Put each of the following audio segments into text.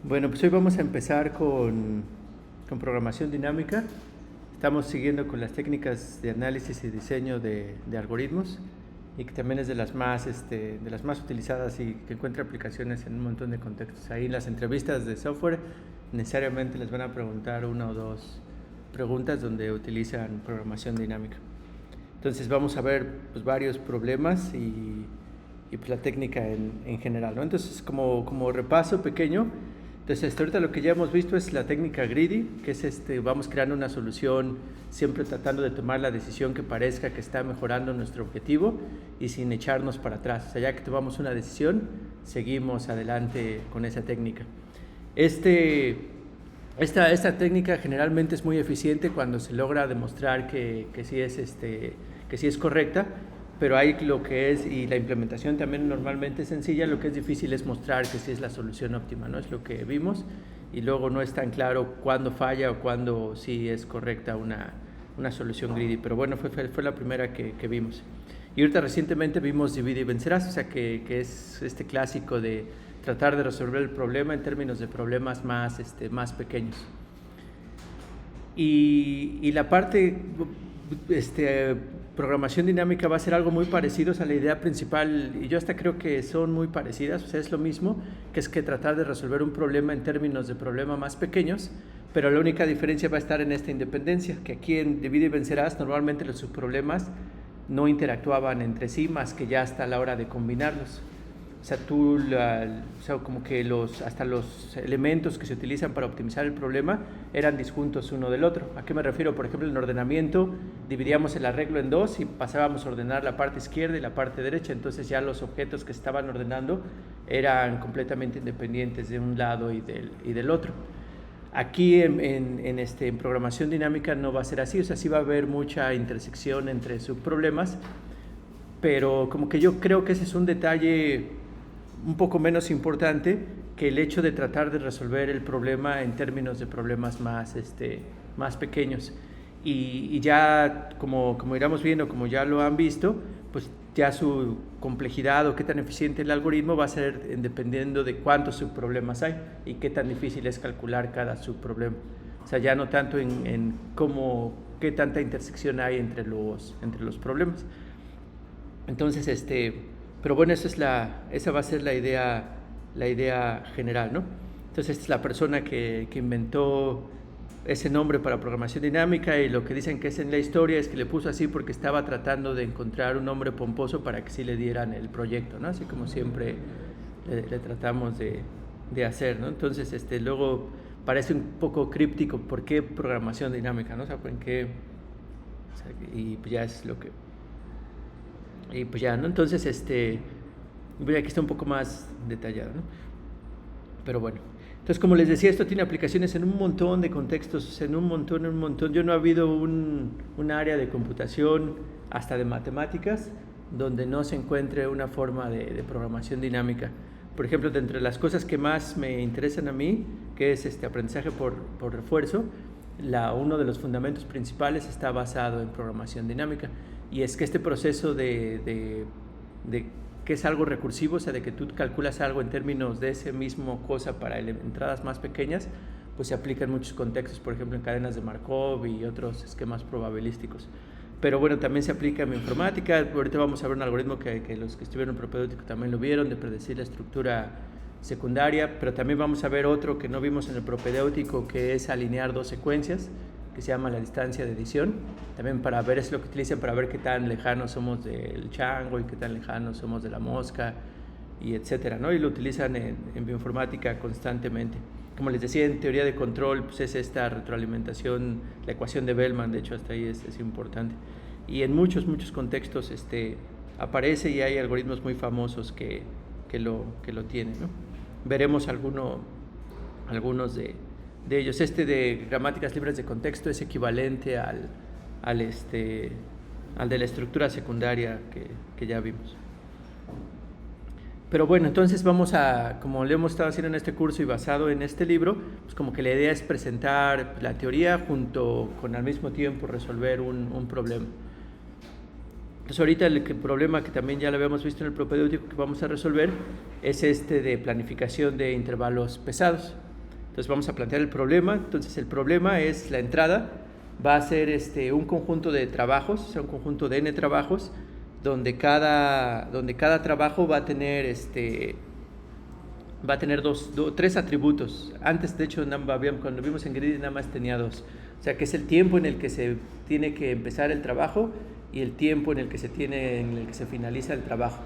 Bueno, pues hoy vamos a empezar con programación dinámica. Estamos siguiendo con las técnicas de análisis y diseño de algoritmos y que también es de las más utilizadas y que encuentra aplicaciones en un montón de contextos. Ahí en las entrevistas de software necesariamente les van a preguntar una o dos preguntas donde utilizan programación dinámica. Entonces vamos a ver pues, varios problemas y pues, la técnica en general, ¿no? Entonces como repaso pequeño, entonces hasta ahorita lo que ya hemos visto es la técnica greedy, que es vamos creando una solución siempre tratando de tomar la decisión que parezca que está mejorando nuestro objetivo y sin echarnos para atrás. O sea, ya que tomamos una decisión, seguimos adelante con esa técnica. Esta técnica generalmente es muy eficiente cuando se logra demostrar que sí es correcta, pero hay lo que es, y la implementación también normalmente es sencilla, lo que es difícil es mostrar que sí es la solución óptima, ¿no? Es lo que vimos, y luego no es tan claro cuándo falla o cuándo sí es correcta una solución greedy, pero bueno, fue la primera que vimos. Y ahorita recientemente vimos divide y vencerás, o sea que es este clásico de tratar de resolver el problema en términos de problemas más pequeños. Y la parte programación dinámica va a ser algo muy parecido a la idea principal, y yo hasta creo que son muy parecidas, o sea, es lo mismo, que es que tratar de resolver un problema en términos de problemas más pequeños, pero la única diferencia va a estar en esta independencia, que aquí en divide y vencerás normalmente los subproblemas no interactuaban entre sí más que ya hasta la hora de combinarlos. O sea, como que hasta los elementos que se utilizan para optimizar el problema eran disjuntos uno del otro. ¿A qué me refiero? Por ejemplo, en ordenamiento dividíamos el arreglo en dos y pasábamos a ordenar la parte izquierda y la parte derecha. Entonces ya los objetos que estaban ordenando eran completamente independientes de un lado y del otro. Aquí en programación dinámica no va a ser así, o sea, sí va a haber mucha intersección entre subproblemas, pero como que yo creo que ese es un detalle un poco menos importante que el hecho de tratar de resolver el problema en términos de problemas más pequeños. Y ya como iremos viendo, como ya lo han visto, pues ya su complejidad o qué tan eficiente el algoritmo va a ser dependiendo de cuántos subproblemas hay y qué tan difícil es calcular cada subproblema. O sea, ya no tanto en qué tanta intersección hay entre los problemas. Entonces, pero bueno, esa va a ser la idea general, ¿no? Entonces, esta es la persona que inventó ese nombre para programación dinámica, y lo que dicen que es en la historia es que le puso así porque estaba tratando de encontrar un nombre pomposo para que sí le dieran el proyecto, ¿no? Así como siempre le tratamos de hacer, ¿no? Entonces, luego parece un poco críptico, ¿por qué programación dinámica, no? O sea, ¿en qué? O sea, y pues ya es lo que... Y pues ya, ¿no? Entonces, aquí está un poco más detallado, ¿no? Pero bueno. Entonces, como les decía, esto tiene aplicaciones en un montón de contextos, en un montón. Yo no ha habido un área de computación, hasta de matemáticas, donde no se encuentre una forma de programación dinámica. Por ejemplo, de entre las cosas que más me interesan a mí, que es aprendizaje por refuerzo, uno de los fundamentos principales está basado en programación dinámica. Y es que este proceso de que es algo recursivo, o sea, de que tú calculas algo en términos de ese mismo cosa para entradas más pequeñas, pues se aplica en muchos contextos, por ejemplo, en cadenas de Markov y otros esquemas probabilísticos. Pero bueno, también se aplica en informática. Ahorita vamos a ver un algoritmo que los que estuvieron en propedéutico también lo vieron, de predecir la estructura secundaria, pero también vamos a ver otro que no vimos en el propedéutico, que es alinear dos secuencias, que se llama la distancia de edición, también para ver, es lo que utilizan para ver qué tan lejanos somos del chango y qué tan lejanos somos de la mosca, y etcétera, ¿no? Y lo utilizan en bioinformática constantemente. Como les decía, en teoría de control, pues es esta retroalimentación, la ecuación de Bellman, de hecho hasta ahí es importante. Y en muchos contextos aparece, y hay algoritmos muy famosos que lo tienen, ¿no? Veremos algunos de ellos. De gramáticas libres de contexto es equivalente al de la estructura secundaria que ya vimos. Pero bueno, entonces vamos como le hemos estado haciendo en este curso y basado en este libro, pues como que la idea es presentar la teoría junto con al mismo tiempo resolver un problema. Entonces ahorita el problema que también ya lo habíamos visto en el propedéutico que vamos a resolver es de planificación de intervalos pesados. Entonces vamos a plantear el problema. Entonces el problema es la entrada, va a ser un conjunto de trabajos, o sea, un conjunto de n trabajos, donde cada trabajo va a tener tres atributos. Antes, de hecho, cuando vimos en Greedy nada más tenía 2. O sea, que es el tiempo en el que se tiene que empezar el trabajo y el tiempo en el que se finaliza el trabajo.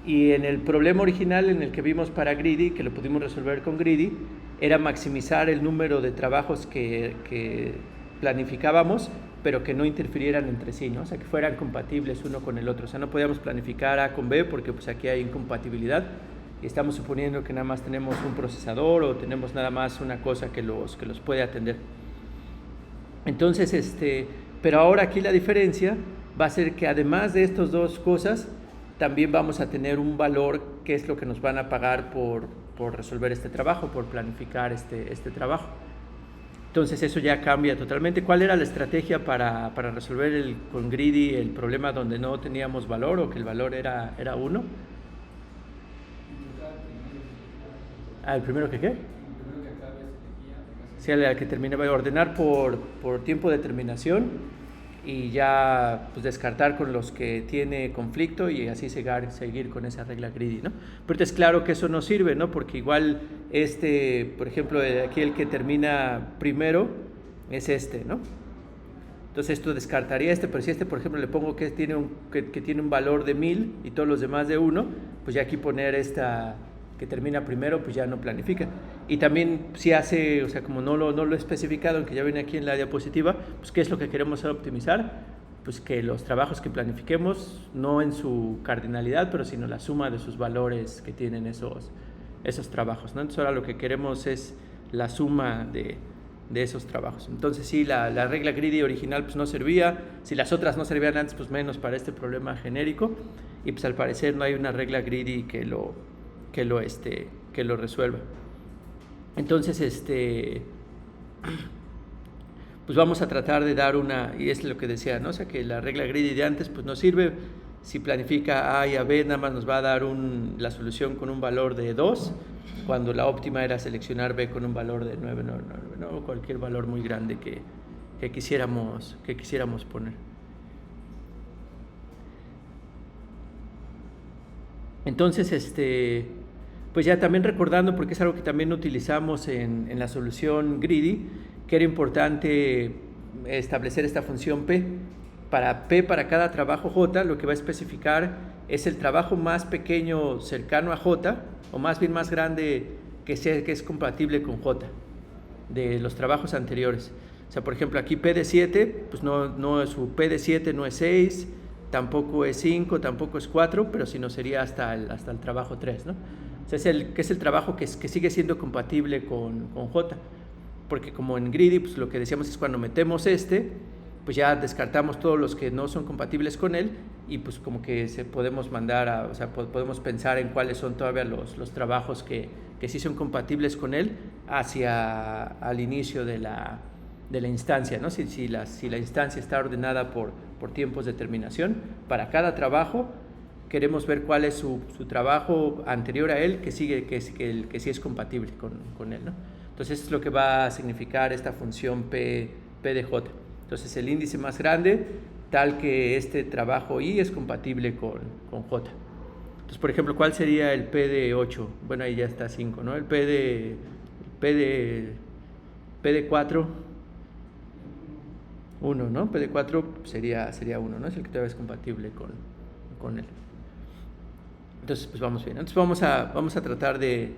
Y en el problema original en el que vimos para Greedy, que lo pudimos resolver con Greedy, era maximizar el número de trabajos que planificábamos, pero que no interfirieran entre sí, ¿no? O sea, que fueran compatibles uno con el otro. O sea, no podíamos planificar A con B porque pues aquí hay incompatibilidad y estamos suponiendo que nada más tenemos un procesador o tenemos nada más una cosa que los puede atender. Entonces, pero ahora aquí la diferencia va a ser que además de estas dos cosas, también vamos a tener un valor que es lo que nos van a pagar por resolver este trabajo, por planificar este trabajo. Entonces eso ya cambia totalmente. ¿Cuál era la estrategia para resolver con Greedy el problema donde no teníamos valor o que el valor era 1? ¿El primero que qué? Sí, al que terminaba, ordenar por tiempo de terminación y ya pues descartar con los que tiene conflicto y así seguir con esa regla Greedy, ¿no? Pero es claro que eso no sirve, ¿no? Porque igual por ejemplo, aquí el que termina primero es ¿no? Entonces esto descartaría pero si por ejemplo le pongo que tiene un valor de 1000 y todos los demás de 1, pues ya aquí poner que termina primero, pues ya no planifica. Y también si hace, o sea, como no lo he especificado, aunque ya viene aquí en la diapositiva, pues ¿qué es lo que queremos optimizar? Pues que los trabajos que planifiquemos, no en su cardinalidad, pero sino la suma de sus valores que tienen esos trabajos, ¿no? Entonces ahora lo que queremos es la suma de esos trabajos. Entonces sí, la regla Greedy original pues no servía, si las otras no servían antes, pues menos para este problema genérico, y pues al parecer no hay una regla Greedy que lo resuelva. Entonces pues vamos a tratar de dar y es lo que decía, ¿no? O sea, que la regla Greedy de antes pues no sirve. Si planifica A y a B, nada más nos va a dar la solución con un valor de 2, cuando la óptima era seleccionar B con un valor de 9, no, cualquier valor muy grande que quisiéramos poner. Entonces, pues ya también recordando, porque es algo que también utilizamos en la solución Greedy, que era importante establecer esta función P. Para cada trabajo J, lo que va a especificar es el trabajo más pequeño cercano a J, o más bien más grande que es compatible con J, de los trabajos anteriores. O sea, por ejemplo, aquí P de 7, pues su P de 7 no es 6, tampoco es 5, tampoco es 4, pero si no sería hasta el trabajo 3, ¿no? O sea, es el trabajo que sigue siendo compatible con J, porque como en Greedy, pues lo que decíamos es cuando metemos pues ya descartamos todos los que no son compatibles con él y pues como que podemos mandar podemos pensar en cuáles son todavía los trabajos que sí son compatibles con él al inicio de la instancia, ¿no? Si la instancia está ordenada por tiempos de terminación, para cada trabajo queremos ver cuál es su trabajo anterior a él que sí es compatible con él, ¿no? Entonces es lo que va a significar esta función P de J. Entonces el índice más grande, tal que este trabajo I es compatible con J. Entonces, por ejemplo, ¿cuál sería el P de 8? Bueno, ahí ya está 5, ¿no? El P de 4, 1, ¿no? P de 4 sería 1, ¿no? Es el que todavía es compatible con él. Entonces, pues vamos bien. Entonces vamos a tratar de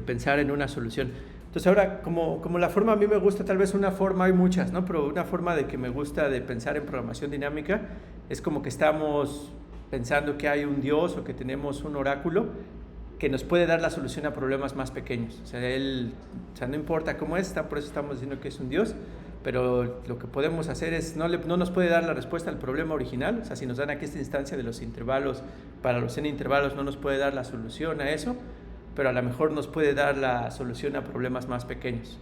pensar en una solución. Entonces ahora, como la forma a mí me gusta, tal vez una forma, hay muchas, ¿no? Pero una forma de que me gusta de pensar en programación dinámica es como que estamos pensando que hay un Dios o que tenemos un oráculo que nos puede dar la solución a problemas más pequeños. O sea, no importa cómo por eso estamos diciendo que es un Dios, pero lo que podemos hacer es, no nos puede dar la respuesta al problema original. O sea, si nos dan aquí esta instancia de los intervalos, para los n intervalos no nos puede dar la solución a eso, pero a lo mejor nos puede dar la solución a problemas más pequeños.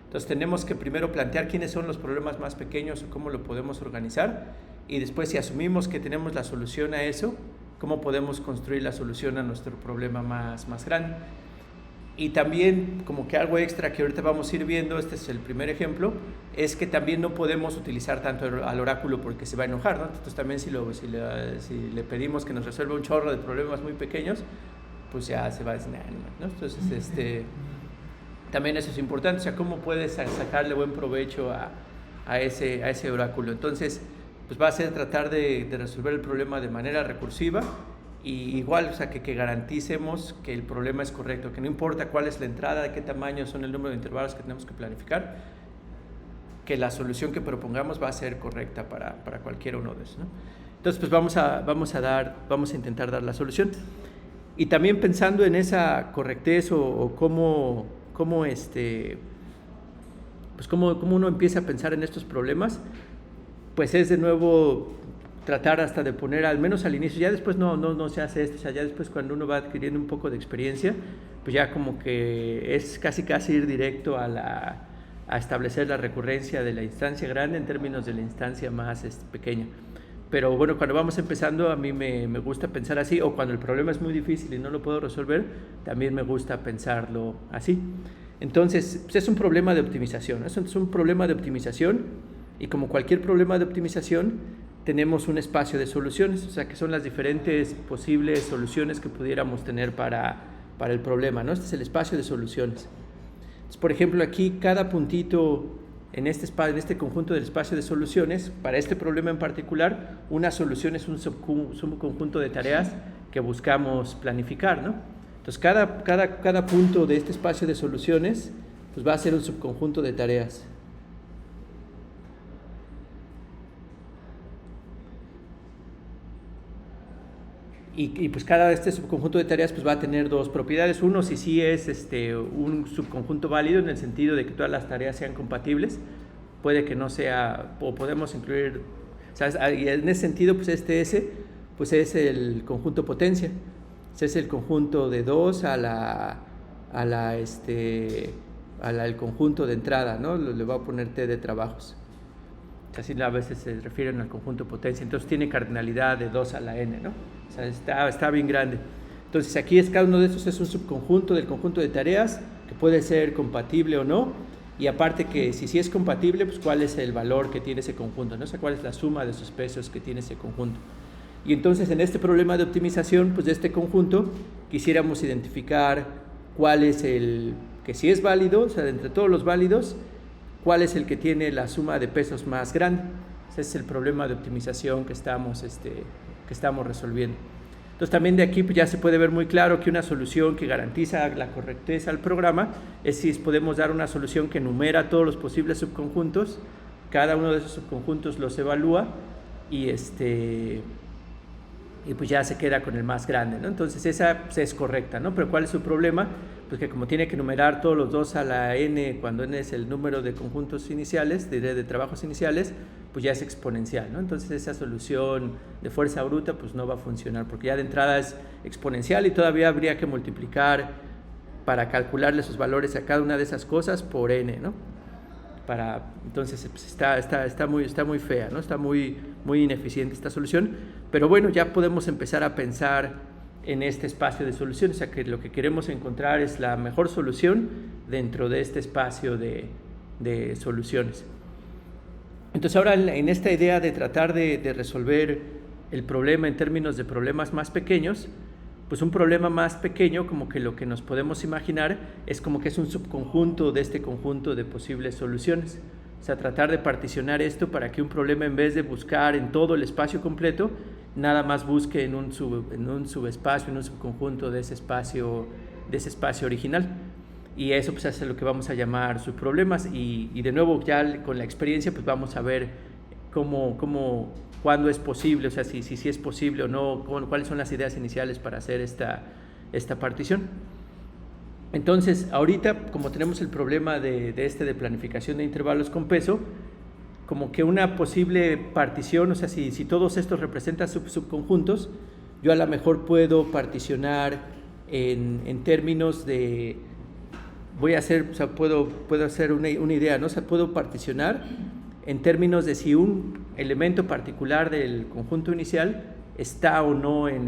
Entonces tenemos que primero plantear quiénes son los problemas más pequeños o cómo lo podemos organizar, y después, si asumimos que tenemos la solución a eso, cómo podemos construir la solución a nuestro problema más grande. Y también, como que algo extra que ahorita vamos a ir viendo, este es el primer ejemplo, es que también no podemos utilizar tanto al oráculo porque se va a enojar, ¿no? Entonces también si le pedimos que nos resuelva un chorro de problemas muy pequeños, pues ya se va a desanimar, ¿no? Entonces, también eso es importante, o sea, cómo puedes sacarle buen provecho a ese oráculo. Entonces, pues va a ser tratar de resolver el problema de manera recursiva, y igual, o sea, que garanticemos que el problema es correcto, que no importa cuál es la entrada, de qué tamaño son el número de intervalos que tenemos que planificar, que la solución que propongamos va a ser correcta para cualquiera uno de esos, ¿no? Entonces, pues vamos a intentar dar la solución. Y también pensando en esa correctez o cómo uno empieza a pensar en estos problemas, pues es de nuevo tratar hasta de poner, al menos al inicio, ya después no se hace esto, o sea, ya después cuando uno va adquiriendo un poco de experiencia, pues ya como que es casi ir directo a establecer la recurrencia de la instancia grande en términos de la instancia más pequeña. Pero bueno, cuando vamos empezando, a mí me gusta pensar así, o cuando el problema es muy difícil y no lo puedo resolver, también me gusta pensarlo así. Entonces, pues es un problema de optimización, ¿no? Es un problema de optimización, y como cualquier problema de optimización, tenemos un espacio de soluciones, o sea, que son las diferentes posibles soluciones que pudiéramos tener para el problema, ¿no? Este es el espacio de soluciones. Entonces, por ejemplo, aquí cada puntito en este conjunto del espacio de soluciones, para este problema en particular, una solución es un subconjunto de tareas que buscamos planificar, ¿no? Entonces, cada punto de este espacio de soluciones, pues va a ser un subconjunto de tareas. Y pues cada subconjunto de tareas pues va a tener dos propiedades. Uno, si sí es un subconjunto válido en el sentido de que todas las tareas sean compatibles, puede que no sea, o podemos incluir, ¿sabes? Y en ese sentido, pues S pues es el conjunto potencia. Es el conjunto de 2 el conjunto de entrada, ¿no? Le voy a poner T de trabajos. Así a veces se refieren al conjunto potencia. Entonces tiene cardinalidad de 2 a la n, ¿no? O sea, está bien grande. Entonces aquí cada uno de estos es un subconjunto del conjunto de tareas que puede ser compatible o no. Y aparte que si sí es compatible, pues cuál es el valor que tiene ese conjunto, ¿no? O sea, cuál es la suma de sus pesos que tiene ese conjunto. Y entonces en este problema de optimización, pues de este conjunto, quisiéramos identificar cuál es el que sí es válido, o sea, de entre todos los válidos, cuál es el que tiene la suma de pesos más grande. Ese es el problema de optimización que estamos resolviendo. Entonces también de aquí pues ya se puede ver muy claro que una solución que garantiza la correctez al programa es si podemos dar una solución que enumera todos los posibles subconjuntos, cada uno de esos subconjuntos los evalúa y pues ya se queda con el más grande, ¿no? Entonces esa pues, es correcta, ¿no? Pero ¿cuál es su problema? Pues que como tiene que numerar todos los 2 a la n, cuando n es el número de conjuntos iniciales, de trabajos iniciales, pues ya es exponencial, ¿no? Entonces esa solución de fuerza bruta pues no va a funcionar, porque ya de entrada es exponencial y todavía habría que multiplicar para calcularle sus valores a cada una de esas cosas por n, ¿no? Entonces pues está muy fea, ¿no? Está muy ineficiente esta solución, pero bueno, ya podemos empezar a pensar en este espacio de soluciones, o sea que lo que queremos encontrar es la mejor solución dentro de este espacio de soluciones. Entonces ahora en esta idea de tratar de resolver el problema en términos de problemas más pequeños, pues un problema más pequeño, como que lo que nos podemos imaginar es como que es un subconjunto de este conjunto de posibles soluciones. O sea, tratar de particionar esto para que un problema, en vez de buscar en todo el espacio completo, nada más busque en un subespacio, en un subconjunto de ese espacio original. Y eso pues es lo que vamos a llamar subproblemas. Y de nuevo, ya con la experiencia, pues vamos a ver cuándo es posible, o sea, si es posible o no, cuáles son las ideas iniciales para hacer esta partición. Entonces, ahorita, como tenemos el problema de planificación de intervalos con peso, como que una posible partición, o sea, si todos estos representan subconjuntos, yo a lo mejor puedo particionar en términos de, puedo hacer una idea, ¿no? O sea, puedo particionar en términos de si un elemento particular del conjunto inicial está o no en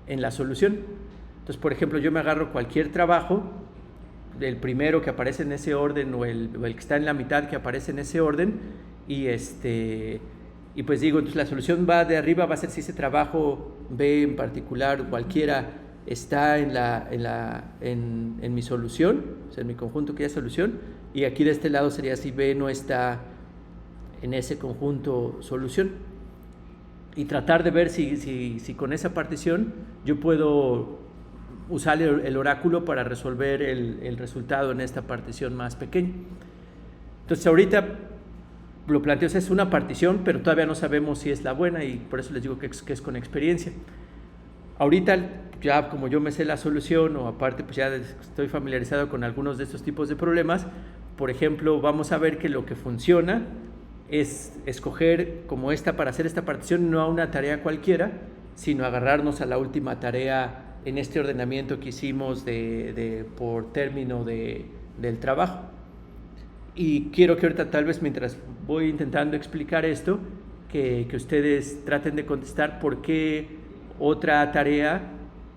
la solución. Entonces, por ejemplo, yo me agarro cualquier trabajo, el primero que aparece en ese orden o el que está en la mitad que aparece en ese orden, y pues digo, entonces la solución va de arriba, va a ser si ese trabajo B en particular, cualquiera, está en mi solución, o sea, en mi conjunto que es solución, y aquí de este lado sería si B no está en ese conjunto solución, y tratar de ver si con esa partición yo puedo usar el oráculo para resolver el resultado en esta partición más pequeña. Entonces ahorita lo planteo, es una partición, pero todavía no sabemos si es la buena, y por eso les digo que es con experiencia. Ahorita ya como yo me sé la solución, o aparte pues ya estoy familiarizado con algunos de estos tipos de problemas, por ejemplo, vamos a ver que lo que funciona es escoger como para hacer esta partición no a una tarea cualquiera, sino agarrarnos a la última tarea en este ordenamiento que hicimos por término del trabajo. Y quiero que ahorita, tal vez mientras voy intentando explicar esto, que ustedes traten de contestar por qué otra tarea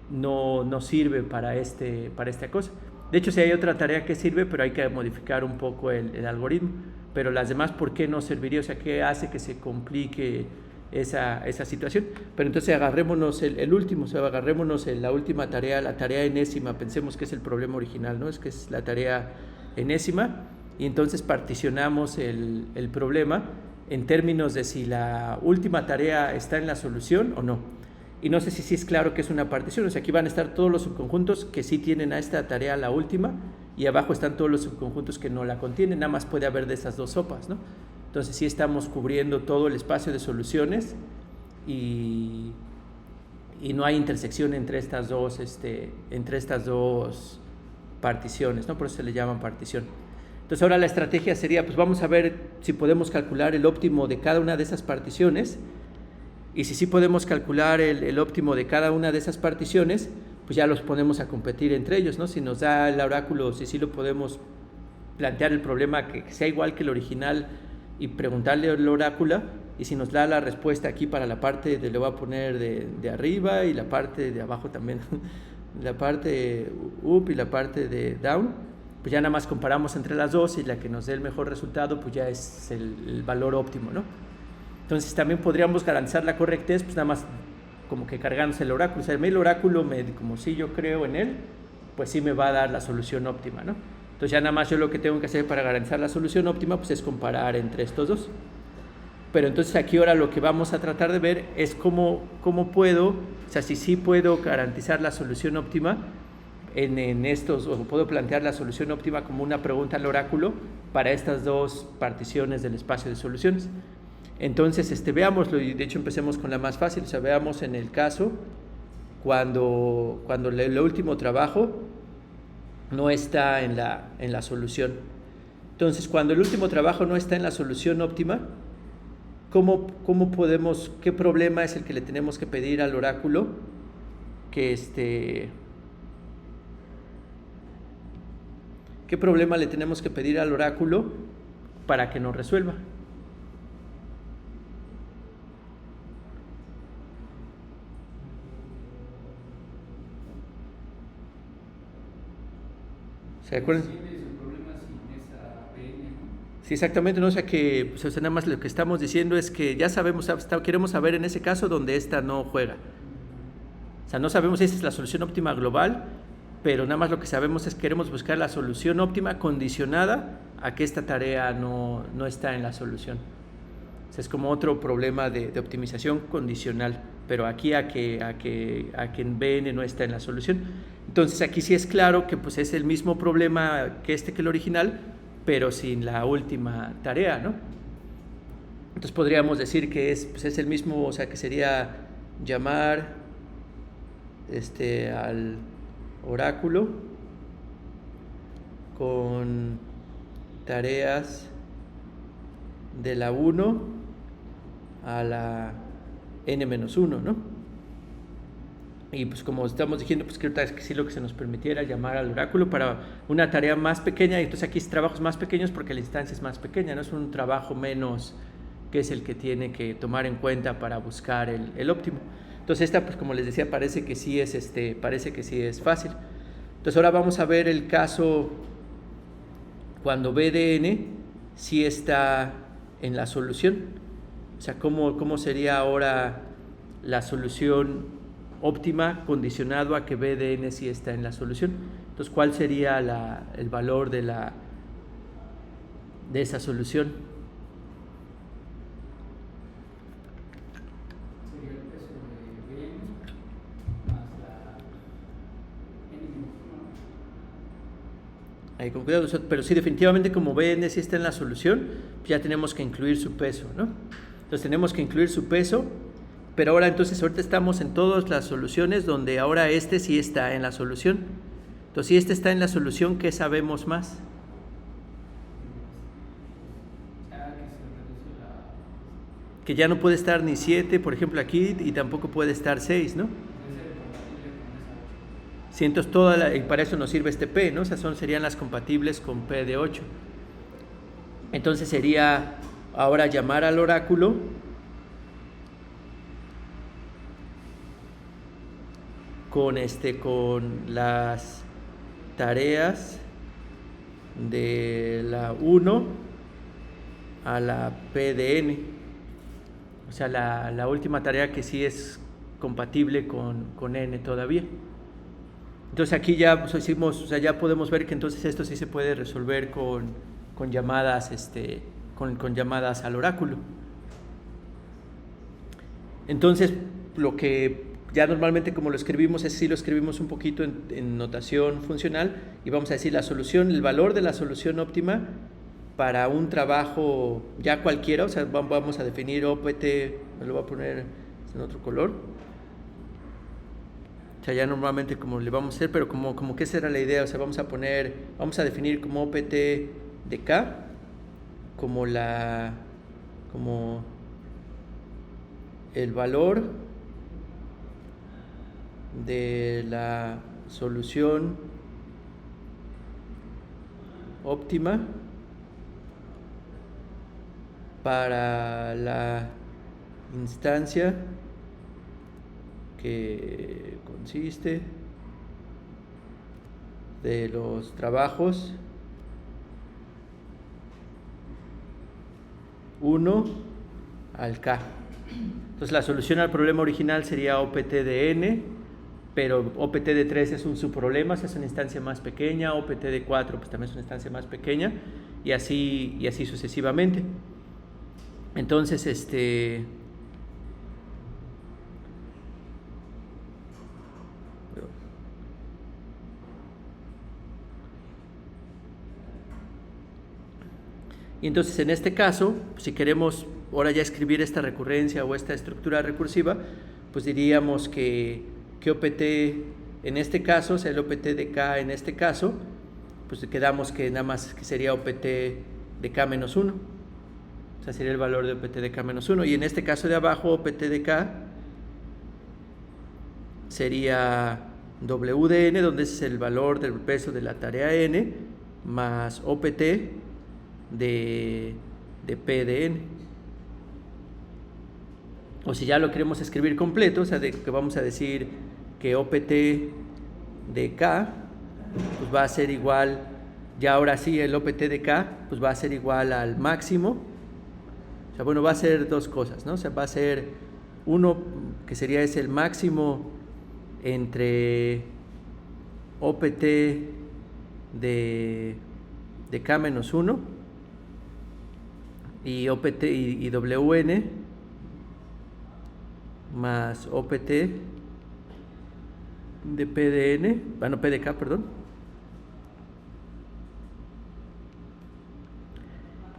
no sirve para esta cosa. De hecho, sí hay otra tarea que sirve, pero hay que modificar un poco el algoritmo. Pero las demás, ¿por qué no serviría? O sea, ¿qué hace que se complique esa situación? Pero entonces agarrémonos el último, o sea, agarrémonos la última tarea, la tarea enésima, pensemos que es el problema original, ¿no? Es que es la tarea enésima, y entonces particionamos el problema en términos de si la última tarea está en la solución o no. Y no sé si es claro que es una partición, o sea, aquí van a estar todos los subconjuntos que sí tienen a esta tarea la última, y abajo están todos los subconjuntos que no la contienen, nada más puede haber de esas dos sopas, ¿no? Entonces sí estamos cubriendo todo el espacio de soluciones, y no hay intersección entre estas dos particiones, ¿no? Por eso se le llaman partición. Entonces ahora la estrategia sería, pues vamos a ver si podemos calcular el óptimo de cada una de esas particiones, y si sí podemos calcular el óptimo de cada una de esas particiones, pues ya los ponemos a competir entre ellos, ¿no? Si nos da el oráculo, si sí lo podemos plantear el problema que sea igual que el original y preguntarle al oráculo, y si nos da la respuesta aquí para la parte le voy a poner de arriba y la parte de abajo también, la parte up y la parte de down, pues ya nada más comparamos entre las dos, y la que nos dé el mejor resultado pues ya es el valor óptimo, ¿no? Entonces también podríamos garantizar la correctez, pues nada más como que cargándose el oráculo. O sea, el oráculo, como si yo creo en él, pues sí me va a dar la solución óptima, ¿no? Entonces ya nada más yo lo que tengo que hacer para garantizar la solución óptima pues es comparar entre estos dos. Pero entonces aquí ahora lo que vamos a tratar de ver es cómo puedo, o sea, si sí puedo garantizar la solución óptima en estos, o puedo plantear la solución óptima como una pregunta al oráculo para estas dos particiones del espacio de soluciones. Entonces, veámoslo, y de hecho empecemos con la más fácil. O sea, veamos en el caso cuando el último trabajo no está en la solución. Entonces, cuando el último trabajo no está en la solución óptima, ¿cómo podemos, qué problema es el que le tenemos que pedir al oráculo qué problema le tenemos que pedir al oráculo para que nos resuelva? ¿Se acuerdan? Sí, exactamente, ¿no? O sea que pues, nada más lo que estamos diciendo es que ya sabemos, queremos saber en ese caso donde esta no juega. O sea, no sabemos si esa es la solución óptima global, pero nada más lo que sabemos es que queremos buscar la solución óptima condicionada a que esta tarea no está en la solución. O sea, es como otro problema de optimización condicional, pero aquí a que en BN no está en la solución. Entonces aquí sí es claro que pues es el mismo problema que el original, pero sin la última tarea, ¿no? Entonces podríamos decir que es el mismo, o sea, que sería llamar al oráculo con tareas de la 1 a la n-1, ¿no? Y pues como estamos diciendo, pues creo que sí lo que se nos permitiera llamar al oráculo para una tarea más pequeña, y entonces aquí es trabajos más pequeños porque la instancia es más pequeña, no es un trabajo menos que es el que tiene que tomar en cuenta para buscar el óptimo. Entonces esta, pues como les decía, parece que sí es fácil. Entonces ahora vamos a ver el caso cuando B de n sí está en la solución. O sea, cómo sería ahora la solución óptima condicionado a que B de n sí está en la solución. Entonces, ¿cuál sería el valor de esa solución? Sería el peso de Bn más la n. Ahí con cuidado, pero sí, definitivamente como Bn sí está en la solución, ya tenemos que incluir su peso, ¿no? Entonces tenemos que incluir su peso, pero ahora entonces ahorita estamos en todas las soluciones donde ahora este sí está en la solución. Entonces si este está en la solución, ¿qué sabemos más? Que ya no puede estar ni 7, por ejemplo, aquí, y tampoco puede estar 6, ¿no? Sí, entonces y para eso nos sirve este P, ¿no? O sea, serían las compatibles con P de 8. Entonces sería ahora llamar al oráculo con las tareas de la 1 a la P de n. O sea, la última tarea que sí es compatible con n todavía. Entonces aquí ya pues, ya podemos ver que entonces esto sí se puede resolver con llamadas, con llamadas al oráculo. Entonces, lo que ya normalmente como lo escribimos es si lo escribimos un poquito en notación funcional y vamos a decir la solución, el valor de la solución óptima para un trabajo ya cualquiera, o sea, vamos a definir OPT, me lo voy a poner en otro color. O sea, ya normalmente como le vamos a hacer, pero como que esa era la idea, o sea, vamos a definir como OPT de K, como el valor de la solución óptima para la instancia que consiste de los trabajos 1 al K. Entonces la solución al problema original sería OPT de n, pero OPT de 3 es un subproblema, es una instancia más pequeña, OPT de 4 pues también es una instancia más pequeña, y así sucesivamente. Entonces, y entonces en este caso, si queremos ahora ya escribir esta recurrencia o esta estructura recursiva, pues diríamos que OPT en este caso, o sea el OPT de K en este caso, pues quedamos que nada más que sería OPT de K menos 1. O sea, sería el valor de OPT de K menos 1. Y en este caso de abajo, OPT de K sería W de n, donde ese es el valor del peso de la tarea n, más OPT de P de n. O si ya lo queremos escribir completo, o sea, que vamos a decir que OPT de K pues va a ser igual, ya ahora sí el OPT de K pues va a ser igual al máximo. O sea, bueno, va a ser dos cosas, ¿no? O sea, va a ser uno que sería el máximo entre OPT de K menos 1 y OPT y WN más OPT de P de N, bueno, P de K, perdón.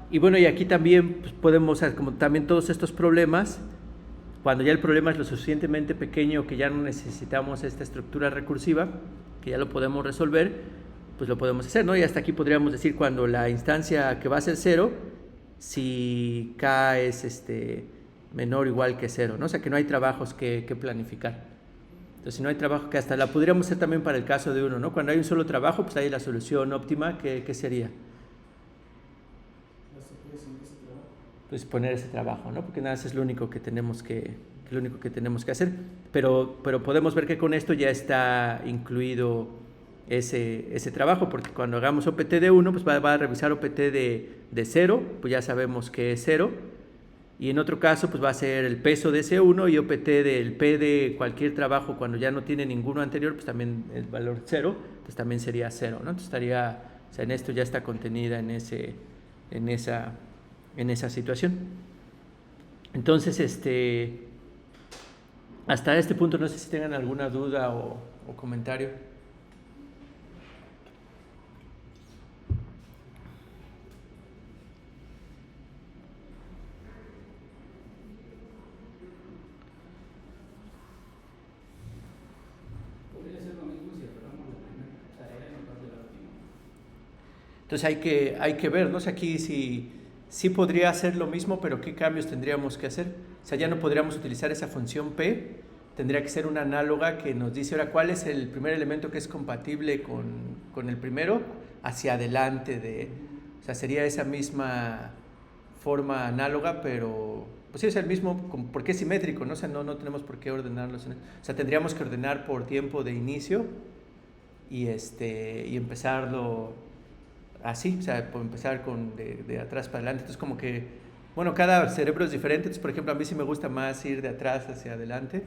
Y bueno, y aquí también pues, podemos, como también todos estos problemas, cuando ya el problema es lo suficientemente pequeño que ya no necesitamos esta estructura recursiva, que ya lo podemos resolver, pues lo podemos hacer, ¿no? Y hasta aquí podríamos decir cuando la instancia que va a ser 0, si K es menor o igual que 0, ¿no? O sea que no hay trabajos que planificar. Entonces si no hay trabajo, que hasta la podríamos hacer también para el caso de 1, ¿no? Cuando hay un solo trabajo, pues hay la solución óptima, ¿qué sería? Pues poner ese trabajo, ¿no? Porque nada, eso es lo único que tenemos que que es lo único que tenemos que hacer. Pero podemos ver que con esto ya está incluido ese trabajo, porque cuando hagamos OPT de 1, pues va a revisar OPT de 0, pues ya sabemos que es 0. Y en otro caso, pues va a ser el peso de ese 1 y OPT del P de cualquier trabajo cuando ya no tiene ninguno anterior, pues también el valor 0, pues también sería 0, ¿no? Entonces estaría, o sea, en esto ya está contenida en esa situación. Entonces, hasta este punto no sé si tengan alguna duda o comentario. Podría ser lo mismo si agarramos la primera tarea en lugar de la última. Entonces hay que ver, ¿no? O sea, aquí sí podría hacer lo mismo, pero ¿qué cambios tendríamos que hacer? O sea, ya no podríamos utilizar esa función P, tendría que ser una análoga que nos dice ahora cuál es el primer elemento que es compatible con el primero hacia adelante o sea, sería esa misma forma análoga, pero pues sí es el mismo, porque es simétrico, ¿no? O sea, no tenemos por qué ordenarlos. O sea, tendríamos que ordenar por tiempo de inicio y empezarlo así, o sea, por empezar de atrás para adelante. Entonces, como que, bueno, cada cerebro es diferente. Entonces, por ejemplo, a mí sí me gusta más ir de atrás hacia adelante,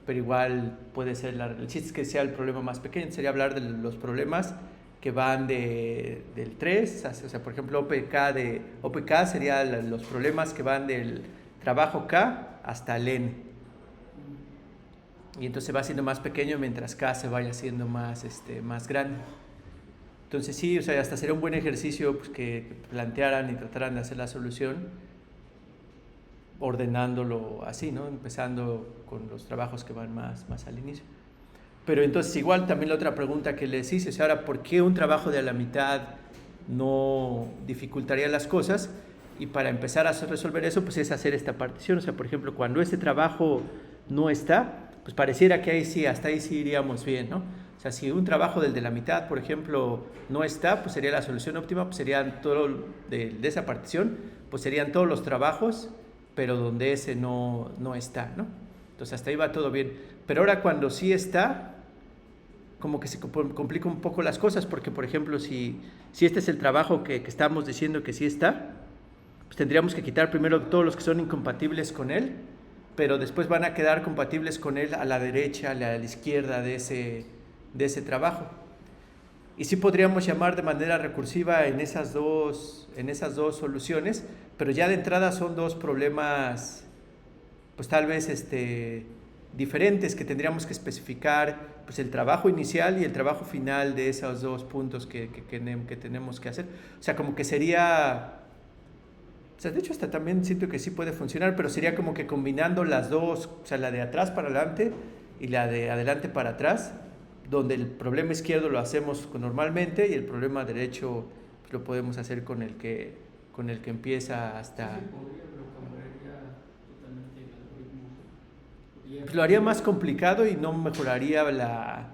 pero igual puede ser, el chiste es que sea el problema más pequeño. Sería hablar de los problemas que van del 3, o sea, por ejemplo, OPK sería los problemas que van del trabajo K hasta el N. Y entonces va siendo más pequeño mientras K se vaya haciendo más grande. Entonces sí, o sea, hasta sería un buen ejercicio pues, que plantearan y trataran de hacer la solución ordenándolo así, ¿no? Empezando con los trabajos que van más al inicio. Pero entonces igual también la otra pregunta que les hice, o sea, ahora, ¿por qué un trabajo de a la mitad no dificultaría las cosas? Y para empezar a resolver eso, pues es hacer esta partición. O sea, por ejemplo, cuando ese trabajo no está, pues pareciera que hasta ahí sí iríamos bien, ¿no? O sea, si un trabajo del de la mitad, por ejemplo, no está, pues sería la solución óptima, pues serían de esa partición, pues serían todos los trabajos, pero donde ese no está, ¿no? Entonces hasta ahí va todo bien. Pero ahora cuando sí está, como que se complica un poco las cosas, porque por ejemplo, si este es el trabajo que estamos diciendo que sí está, pues tendríamos que quitar primero todos los que son incompatibles con él, pero después van a quedar compatibles con él a la derecha, a la izquierda de ese trabajo. Y sí podríamos llamar de manera recursiva en esas dos soluciones, pero ya de entrada son dos problemas, pues tal vez diferentes, que tendríamos que especificar pues el trabajo inicial y el trabajo final de esos dos puntos que tenemos que hacer. O sea, como que sería, o sea, de hecho hasta también siento que sí puede funcionar, pero sería como que combinando las dos, o sea, la de atrás para adelante y la de adelante para atrás, donde el problema izquierdo lo hacemos normalmente y el problema derecho pues, lo podemos hacer con el que empieza hasta... Pues lo haría más complicado y no mejoraría la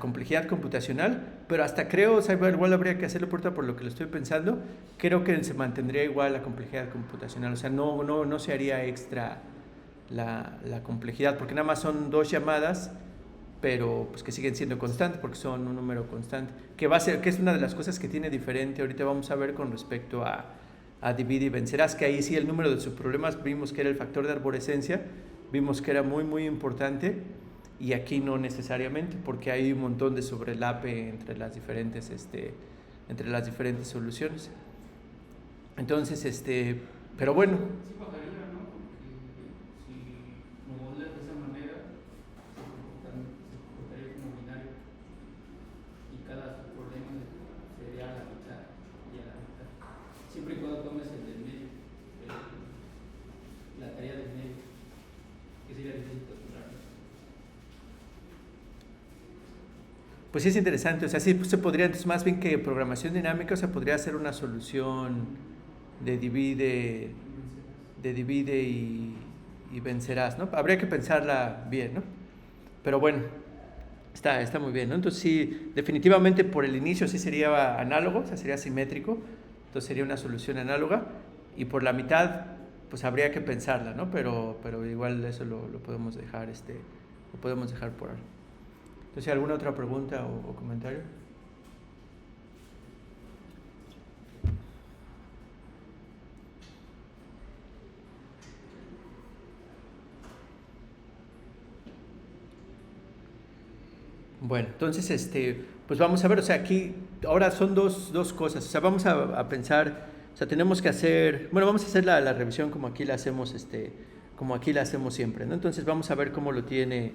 complejidad computacional, pero hasta creo, o sea, igual habría que hacerlo por lo que lo estoy pensando, creo que se mantendría igual la complejidad computacional, o sea, no se haría extra la complejidad, porque nada más son dos llamadas, pero pues que siguen siendo constantes porque son un número constante, que es una de las cosas que tiene diferente, ahorita vamos a ver con respecto a divide y vencerás, que ahí sí el número de subproblemas vimos que era el factor de arborescencia, vimos que era muy muy importante, y aquí no necesariamente, porque hay un montón de sobrelape entre las diferentes soluciones. Entonces, pero bueno. Sí bajaría, ¿no? Porque si lo modelas de esa manera, se comportaría como binario. Y cada problema sería a la mitad y a la mitad. Siempre y cuando tomes el del medio, la tarea del medio, que sería difícil calcular. Pues sí es interesante, o sea, sí pues, se podría, entonces más bien que programación dinámica, o sea, podría ser una solución de divide y vencerás, ¿no? Habría que pensarla bien, ¿no? Pero bueno, está muy bien, ¿no? Entonces sí, definitivamente por el inicio sí sería análogo, o sea, sería simétrico, entonces sería una solución análoga, y por la mitad pues habría que pensarla, ¿no? Pero igual eso lo podemos dejar, lo podemos dejar por ahora. Entonces, ¿alguna otra pregunta o comentario? Bueno, entonces, pues vamos a ver, o sea, aquí ahora son dos cosas, o sea, vamos a pensar, o sea, tenemos que hacer, bueno, vamos a hacer la revisión como aquí la hacemos, como aquí la hacemos siempre, ¿no? Entonces vamos a ver cómo lo tiene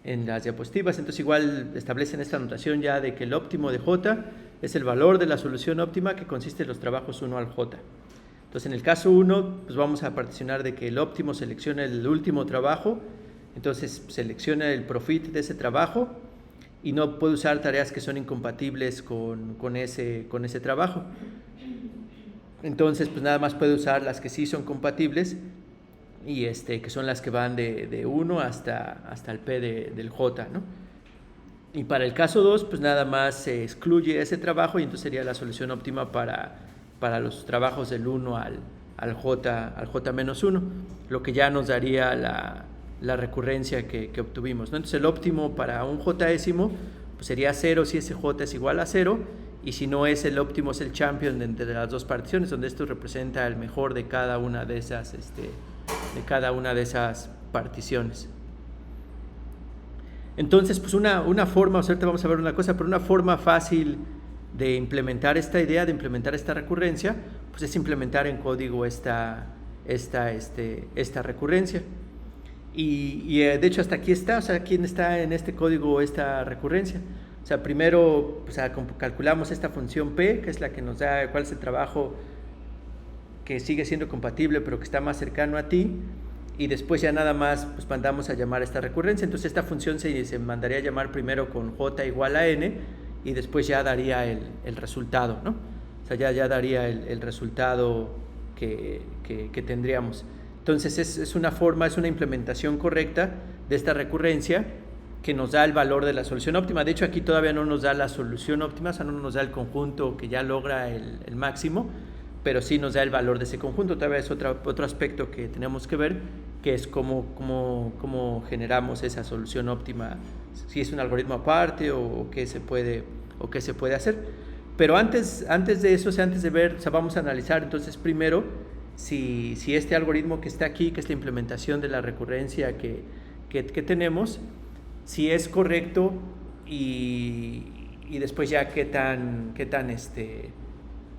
en las diapositivas. Entonces igual establecen esta notación ya de que el óptimo de J es el valor de la solución óptima que consiste en los trabajos 1 al J. Entonces en el caso 1, pues vamos a particionar de que el óptimo selecciona el último trabajo, entonces selecciona el profit de ese trabajo y no puede usar tareas que son incompatibles con ese trabajo. Entonces, pues nada más puede usar las que sí son compatibles y que son las que van de 1 hasta el P del J, ¿no? Y para el caso 2, pues nada más se excluye ese trabajo y entonces sería la solución óptima para los trabajos del 1 al J-1, lo que ya nos daría la recurrencia que obtuvimos, ¿no? Entonces el óptimo para un J-ésimo pues sería 0 si ese J es igual a 0, y si no es el óptimo, es el champion entre las dos particiones, donde esto representa el mejor de cada una de esas, particiones. Entonces, pues una forma, ahorita vamos a ver una cosa, pero una forma fácil de implementar esta idea, de implementar esta recurrencia, pues es implementar en código esta recurrencia. Y de hecho hasta aquí está, o sea, aquí está en este código esta recurrencia. O sea, primero pues, calculamos esta función P, que es la que nos da cuál es el trabajo que sigue siendo compatible pero que está más cercano a ti, y después ya nada más pues mandamos a llamar esta recurrencia. Entonces esta función se mandaría a llamar primero con J igual a N y después ya daría el resultado, ¿no? O sea, ya daría el resultado que tendríamos. Entonces es una forma, es una implementación correcta de esta recurrencia que nos da el valor de la solución óptima. De hecho, aquí todavía no nos da la solución óptima, o sea, no nos da el conjunto que ya logra el máximo, pero sí nos da el valor de ese conjunto. Todavía es otro aspecto que tenemos que ver, que es cómo generamos esa solución óptima, si es un algoritmo aparte o qué se puede hacer. Pero antes de eso, o sea, antes de ver, o sea, vamos a analizar entonces primero si este algoritmo que está aquí, que es la implementación de la recurrencia que tenemos, si es correcto, y después ya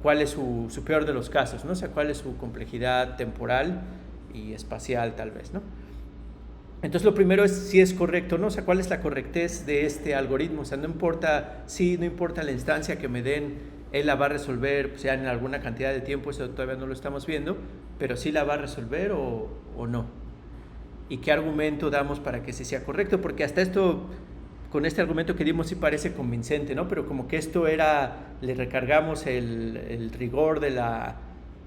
cuál es su peor de los casos, ¿no? O sea, cuál es su complejidad temporal y espacial tal vez, ¿no? Entonces lo primero es si es correcto, ¿no? O sea, cuál es la correctez de este algoritmo. O sea, no importa la instancia que me den, él la va a resolver, o sea, en alguna cantidad de tiempo, eso todavía no lo estamos viendo, pero sí la va a resolver o no. ¿Y qué argumento damos para que sí sea correcto? Porque hasta esto, con este argumento que dimos, sí parece convincente, ¿no? Pero como que esto le recargamos el rigor de la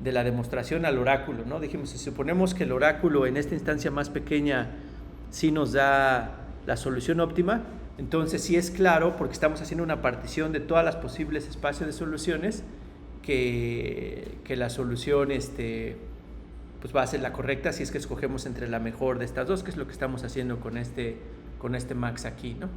demostración al oráculo, ¿no? Dijimos, si suponemos que el oráculo en esta instancia más pequeña sí nos da la solución óptima, entonces sí es claro, porque estamos haciendo una partición de todas las posibles espacios de soluciones, que la solución pues va a ser la correcta si es que escogemos entre la mejor de estas dos, que es lo que estamos haciendo con este max aquí, ¿no?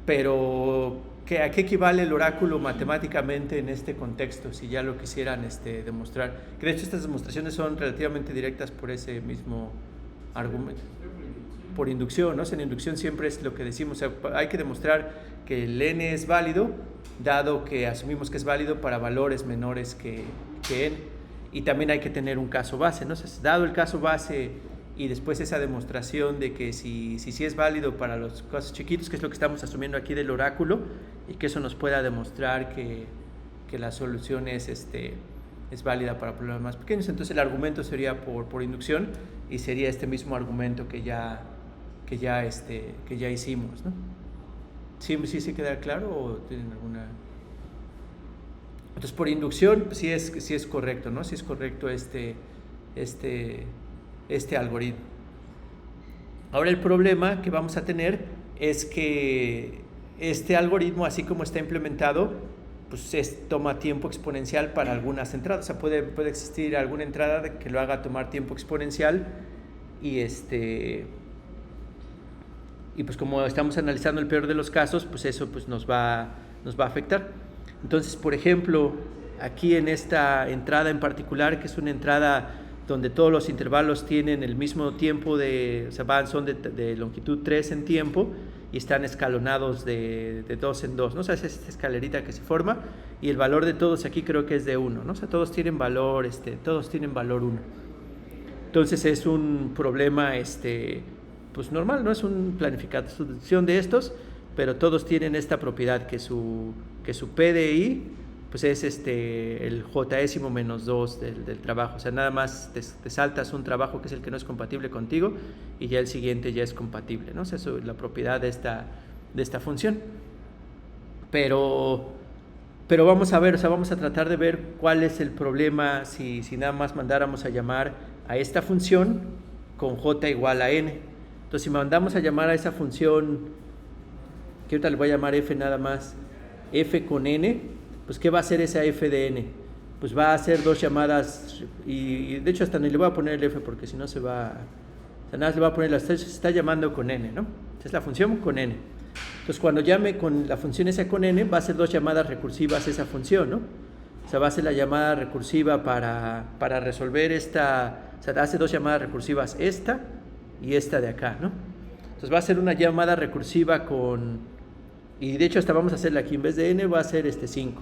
Pero ¿a qué equivale el oráculo matemáticamente en este contexto, si ya lo quisieran demostrar? Que de hecho estas demostraciones son relativamente directas por ese mismo argumento. Por inducción, ¿no? O sea, en inducción siempre es lo que decimos, o sea, hay que demostrar que el n es válido, dado que asumimos que es válido para valores menores que n, y también hay que tener un caso base, ¿no? O sea, dado el caso base y después esa demostración de que si es válido para los casos chiquitos, que es lo que estamos asumiendo aquí del oráculo, y que eso nos pueda demostrar que la solución es válida para problemas más pequeños, entonces el argumento sería por inducción, y sería este mismo argumento que ya hicimos, ¿no? ¿Sí queda claro o tienen alguna? Entonces por inducción sí es correcto, ¿no? Sí es correcto este algoritmo. Ahora el problema que vamos a tener es que este algoritmo, así como está implementado, pues toma tiempo exponencial para algunas entradas. O sea, puede existir alguna entrada que lo haga tomar tiempo exponencial y pues como estamos analizando el peor de los casos, pues eso pues nos va a afectar. Entonces, por ejemplo, aquí en esta entrada en particular, que es una entrada donde todos los intervalos tienen el mismo tiempo o sea, son de longitud 3 en tiempo y están escalonados de 2 en 2, ¿no? O sea, es esta escalerita que se forma y el valor de todos aquí creo que es de 1, ¿no? O sea, todos tienen valor 1. Entonces es un problema pues normal, no es una planificación de estos, pero todos tienen esta propiedad que su PDI pues es el Jésimo menos 2 del trabajo. O sea, nada más te saltas un trabajo que es el que no es compatible contigo y ya el siguiente ya es compatible, ¿no? O sea, eso es la propiedad de esta función. Pero vamos a ver, o sea, vamos a tratar de ver cuál es el problema si nada más mandáramos a llamar a esta función con j igual a n. Entonces, si mandamos a llamar a esa función, que ahorita le voy a llamar f nada más, f con n, pues ¿qué va a hacer esa f de n? Pues va a hacer 2 llamadas y de hecho hasta ni le voy a poner el f porque si no se va, o sea, nada más le voy a poner se está llamando con n, ¿no? Esa es la función con n. Entonces cuando llame con la función esa con n va a hacer 2 llamadas recursivas esa función, ¿no? O sea, va a hacer la llamada recursiva para resolver esta, o sea, hace 2 llamadas recursivas esta y esta de acá, ¿no? Entonces va a hacer una llamada recursiva y de hecho hasta vamos a hacerla aquí, en vez de n va a ser 5.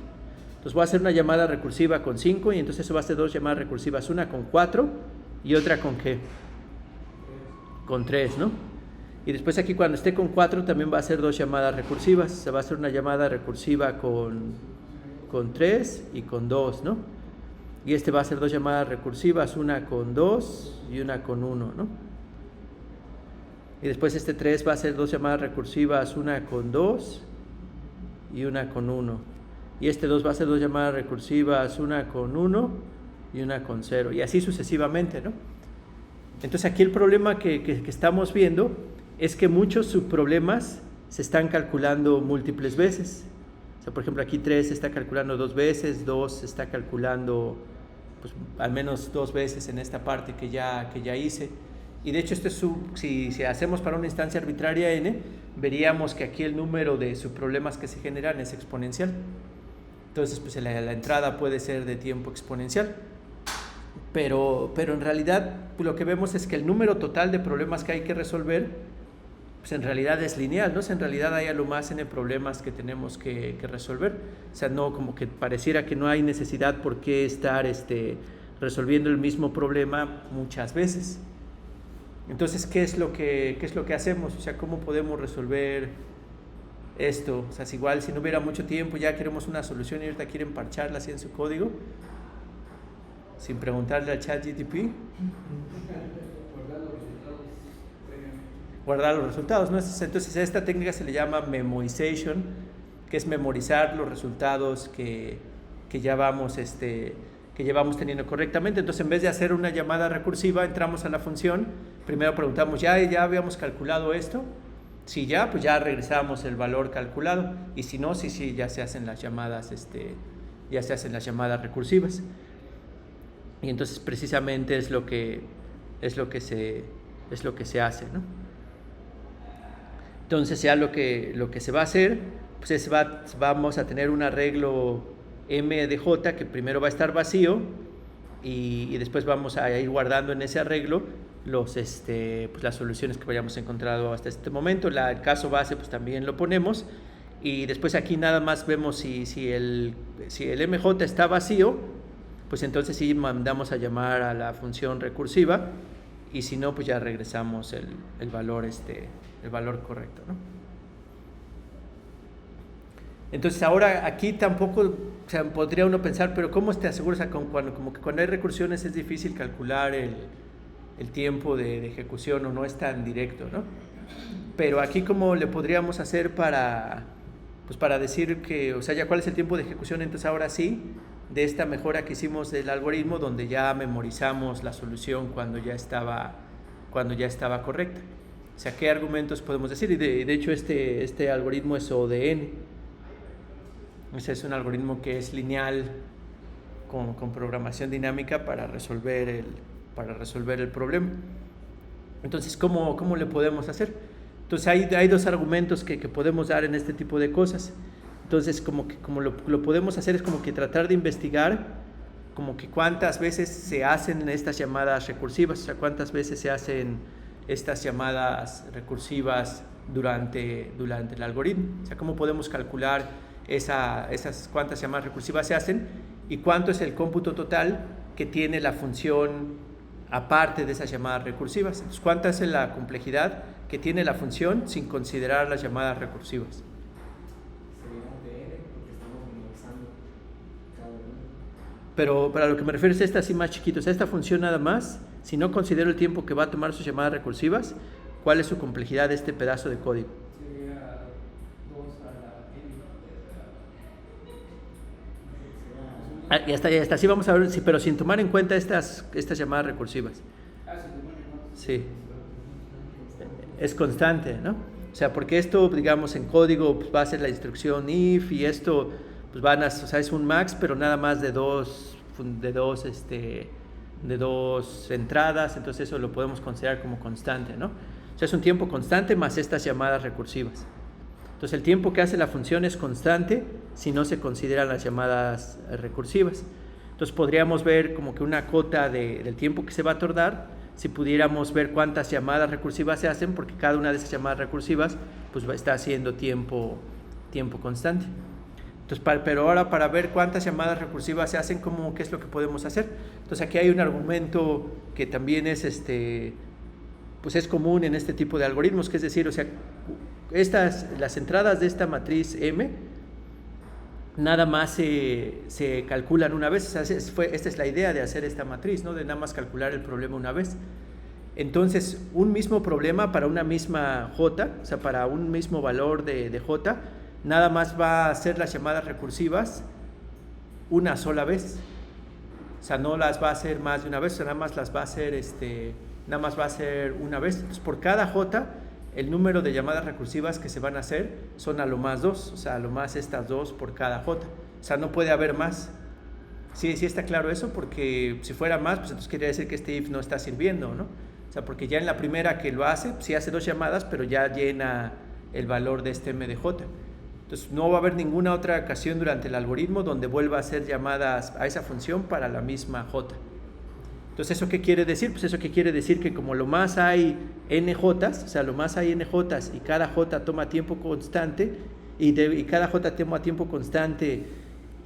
Entonces voy a hacer una llamada recursiva con 5 y entonces eso va a ser 2 llamadas recursivas, una con 4 y otra con ¿qué? Con 3, ¿no? Y después aquí cuando esté con 4 también va a ser 2 llamadas recursivas, se va a hacer una llamada recursiva con 3 y con 2, ¿no? Y va a ser 2 llamadas recursivas, una con 2 y una con 1, ¿no? Y después 3 va a ser 2 llamadas recursivas, una con 2 y una con 1. Y 2 va a ser 2 llamadas recursivas, una con 1 y una con 0. Y así sucesivamente, ¿no? Entonces aquí el problema que estamos viendo es que muchos subproblemas se están calculando múltiples veces. O sea, por ejemplo, aquí 3 se está calculando 2 veces, 2 se está calculando pues, al menos 2 veces en esta parte que ya hice. Y de hecho, si hacemos para una instancia arbitraria n, veríamos que aquí el número de subproblemas que se generan es exponencial. Entonces, pues la entrada puede ser de tiempo exponencial. Pero en realidad, pues, lo que vemos es que el número total de problemas que hay que resolver, pues en realidad es lineal, ¿no? O sea, en realidad hay a lo más n problemas que tenemos que resolver. O sea, no como que pareciera que no hay necesidad por qué estar resolviendo el mismo problema muchas veces. Entonces, ¿qué es lo que hacemos? O sea, ¿cómo podemos resolver esto? O sea, si igual si no hubiera mucho tiempo ya queremos una solución y ahorita quieren parcharla así en su código, sin preguntarle al ChatGPT. Guardar los resultados, ¿no? Entonces, a esta técnica se le llama memoization, que es memorizar los resultados que ya vamos teniendo correctamente. Entonces, en vez de hacer una llamada recursiva, entramos a la función, primero preguntamos, ¿ya habíamos calculado esto? Si ya, pues ya regresamos el valor calculado, y si no, sí, ya se hacen las llamadas, recursivas. Y entonces precisamente es lo que se hace, ¿no? Entonces ya lo que se va a hacer, pues vamos a tener un arreglo M de J que primero va a estar vacío y después vamos a ir guardando en ese arreglo pues las soluciones que hayamos encontrado hasta este momento. El caso base pues también lo ponemos y después aquí nada más vemos si el MJ está vacío, pues entonces sí mandamos a llamar a la función recursiva y si no pues ya regresamos el valor correcto, ¿no? Entonces ahora aquí tampoco, o sea, podría uno pensar, pero ¿cómo te aseguras? Como que cuando hay recursiones es difícil calcular el tiempo de ejecución o no es tan directo, ¿no? Pero aquí ¿cómo le podríamos hacer para decir que, o sea, ya cuál es el tiempo de ejecución? Entonces ahora sí, de esta mejora que hicimos del algoritmo donde ya memorizamos la solución cuando ya estaba correcta. O sea, ¿qué argumentos podemos decir? Y de hecho este algoritmo es O de n. Ese es un algoritmo que es lineal con programación dinámica para resolver el problema. Entonces, ¿cómo le podemos hacer? Entonces, hay dos argumentos que podemos dar en este tipo de cosas. Entonces, como lo podemos hacer es como que tratar de investigar como que cuántas veces se hacen estas llamadas recursivas, o sea, cuántas veces se hacen estas llamadas recursivas durante el algoritmo. O sea, cómo podemos calcular esas cuántas llamadas recursivas se hacen y cuánto es el cómputo total que tiene la función aparte de esas llamadas recursivas. Entonces, ¿cuánta es la complejidad que tiene la función sin considerar las llamadas recursivas? Pero para lo que me refiero es esta así más chiquito, o sea, esta función nada más, si no considero el tiempo que va a tomar sus llamadas recursivas, ¿cuál es su complejidad de este pedazo de código? Sería 2 a la n. Y hasta así vamos a ver, sí, pero sin tomar en cuenta estas llamadas recursivas. Sí, es constante, ¿no? O sea, porque esto, digamos, en código pues, va a ser la instrucción if y esto pues o sea, es un max, pero nada más de dos entradas, entonces eso lo podemos considerar como constante, ¿no? O sea, es un tiempo constante más estas llamadas recursivas. Entonces, el tiempo que hace la función es constante si no se consideran las llamadas recursivas. Entonces, podríamos ver como que una cota del tiempo que se va a tardar si pudiéramos ver cuántas llamadas recursivas se hacen, porque cada una de esas llamadas recursivas pues está haciendo tiempo constante. Entonces, pero ahora para ver cuántas llamadas recursivas se hacen, ¿qué es lo que podemos hacer? Entonces aquí hay un argumento que también es pues es común en este tipo de algoritmos, que es decir, o sea, las entradas de esta matriz M nada más se calculan una vez. O sea, esta es la idea de hacer esta matriz, ¿no? De nada más calcular el problema una vez. Entonces, un mismo problema para una misma J, o sea, para un mismo valor de J, nada más va a hacer las llamadas recursivas una sola vez. O sea, no las va a hacer más de una vez, o sea, nada más las va a hacer nada más va a hacer una vez. Entonces, por cada J, el número de llamadas recursivas que se van a hacer son a lo más 2, o sea, a lo más estas 2 por cada J. O sea, no puede haber más. Sí está claro eso, porque si fuera más, pues entonces quería decir que este if no está sirviendo, ¿no? O sea, porque ya en la primera que lo hace, sí hace 2 llamadas, pero ya llena el valor de este m de j. Entonces, no va a haber ninguna otra ocasión durante el algoritmo donde vuelva a hacer llamadas a esa función para la misma j. Entonces, ¿eso qué quiere decir? Pues eso que quiere decir que como lo más hay nj, o sea, lo más hay nj y cada j toma tiempo constante, y cada j toma tiempo constante,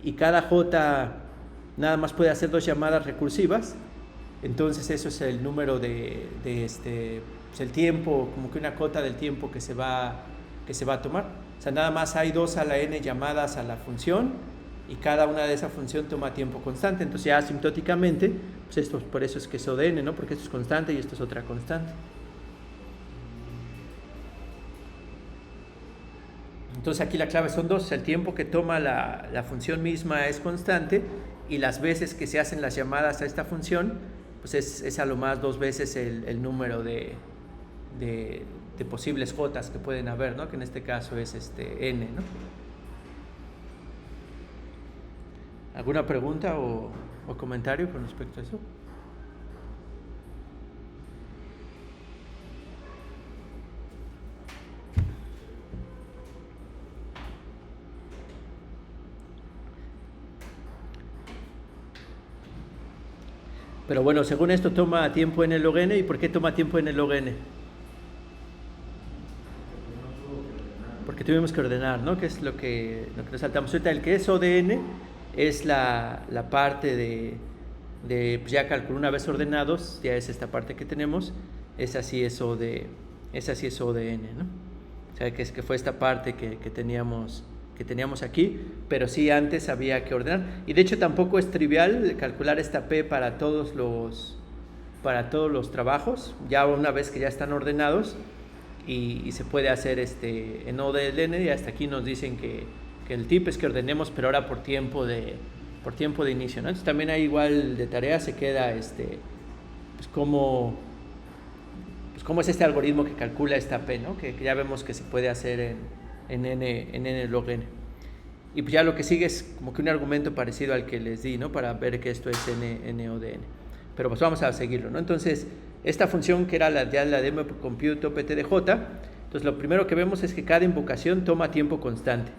y cada j nada más puede hacer 2 llamadas recursivas, entonces eso es el número pues el tiempo, como que una cota del tiempo que se va a tomar. O sea, nada más hay 2 a la n llamadas a la función, y cada una de esa función toma tiempo constante. Entonces ya asintóticamente, pues esto, por eso es que es O de n, ¿no? Porque esto es constante y esto es otra constante. Entonces aquí la clave son 2, el tiempo que toma la función misma es constante, y las veces que se hacen las llamadas a esta función, pues es a lo más 2 veces el número de posibles jotas que pueden haber, ¿no? Que en este caso es n, ¿no? ¿Alguna pregunta o comentario con respecto a eso? Pero bueno, según esto toma tiempo n log n. ¿Y por qué toma tiempo n log n? Porque tuvimos que ordenar, ¿no? Que es lo que nos saltamos ahorita. El que es O de n es la parte de pues ya calculo una vez ordenados, ya es esta parte que tenemos. Esa sí es O de n, ¿no? O sea, que fue esta parte que teníamos aquí, pero sí antes había que ordenar. Y de hecho tampoco es trivial calcular esta P para todos los trabajos, ya una vez que ya están ordenados, y se puede hacer en O del n, y hasta aquí nos dicen que el tip es que ordenemos, pero ahora por tiempo de inicio, ¿no? Entonces también hay igual de tarea, se queda pues cómo es este algoritmo que calcula esta P, ¿no? Que ya vemos que se puede hacer en n log n. Y pues ya lo que sigue es como que un argumento parecido al que les di, ¿no? Para ver que esto es n o de n. Pero pues vamos a seguirlo, ¿no? Entonces, esta función que era ya la demo compute opt de j, entonces lo primero que vemos es que cada invocación toma tiempo constante.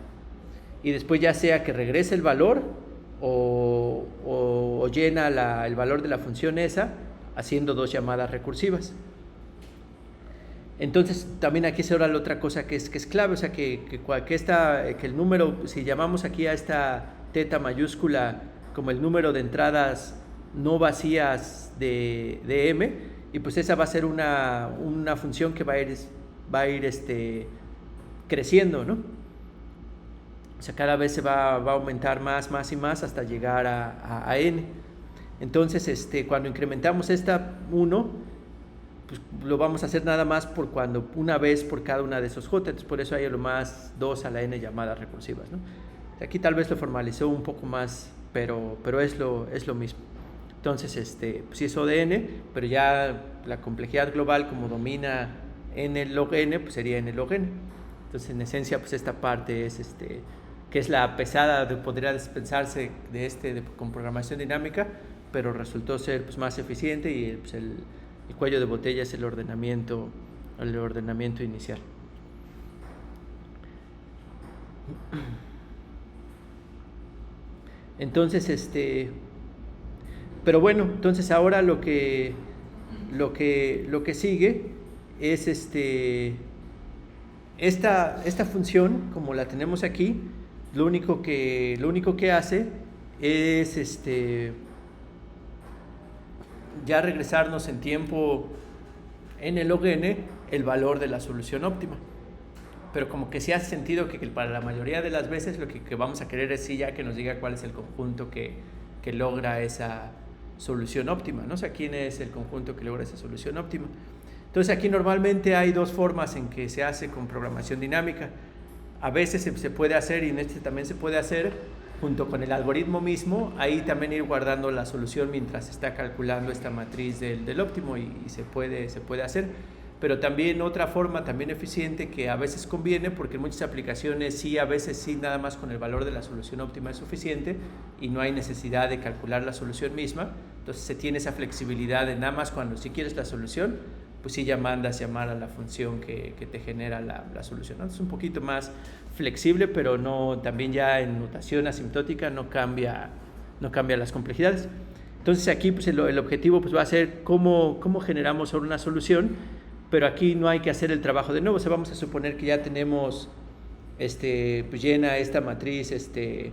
Y después ya sea que regrese el valor o llena el valor de la función esa haciendo 2 llamadas recursivas. Entonces también aquí se ahora la otra cosa que es clave, o sea que el número, si llamamos aquí a esta teta mayúscula como el número de entradas no vacías de m, y pues esa va a ser una función que va a ir creciendo, ¿no? O sea, cada vez se va a aumentar más y más hasta llegar a n. Entonces, cuando incrementamos esta 1, pues lo vamos a hacer nada más una vez por cada una de esos j, entonces por eso hay lo más 2 a la n llamadas recursivas, ¿no? Aquí tal vez lo formalizó un poco más, pero es lo mismo. Entonces, pues sí es O de n, pero ya la complejidad global como domina n log n, pues sería n log n. Entonces, en esencia, pues esta parte es que es la pesada, podría pensarse con programación dinámica, pero resultó ser pues más eficiente y pues el cuello de botella es el ordenamiento inicial. Entonces, pero bueno, entonces ahora lo que sigue es esta función, como la tenemos aquí, lo único que hace es ya regresarnos en tiempo n log n el valor de la solución óptima. Pero como que sí hace sentido que para la mayoría de las veces lo que vamos a querer es sí ya que nos diga cuál es el conjunto que logra esa solución óptima, ¿no? O sea, quién es el conjunto que logra esa solución óptima. Entonces aquí normalmente hay 2 formas en que se hace con programación dinámica. A veces se puede hacer, y en también se puede hacer junto con el algoritmo mismo, ahí también ir guardando la solución mientras se está calculando esta matriz del óptimo y se puede hacer. Pero también otra forma también eficiente que a veces conviene, porque en muchas aplicaciones sí, a veces sí, nada más con el valor de la solución óptima es suficiente y no hay necesidad de calcular la solución misma. Entonces se tiene esa flexibilidad de nada más cuando si quieres la solución, pues sí ya mandas llamar a la función que te genera la solución, ¿no? Es un poquito más flexible, pero no, también ya en notación asintótica no cambia las complejidades. Entonces aquí pues el objetivo pues va a ser cómo generamos una solución, pero aquí no hay que hacer el trabajo de nuevo. O sea, vamos a suponer que ya tenemos pues llena esta matriz, este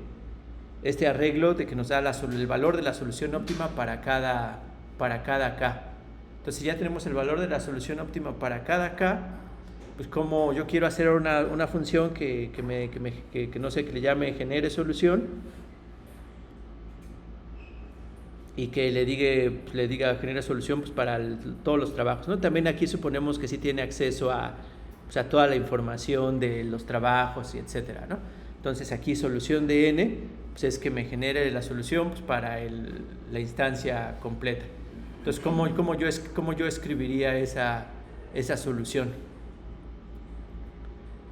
arreglo de que nos da el valor de la solución óptima para cada k. Entonces ya tenemos el valor de la solución óptima para cada k, pues como yo quiero hacer una función que no sé, que le llame genere solución y que le diga genera solución pues para todos los trabajos, ¿no? También aquí suponemos que sí tiene acceso a toda la información de los trabajos y etcétera, ¿no? Entonces aquí solución de n pues es que me genere la solución pues para la instancia completa. Entonces ¿cómo yo escribiría esa solución?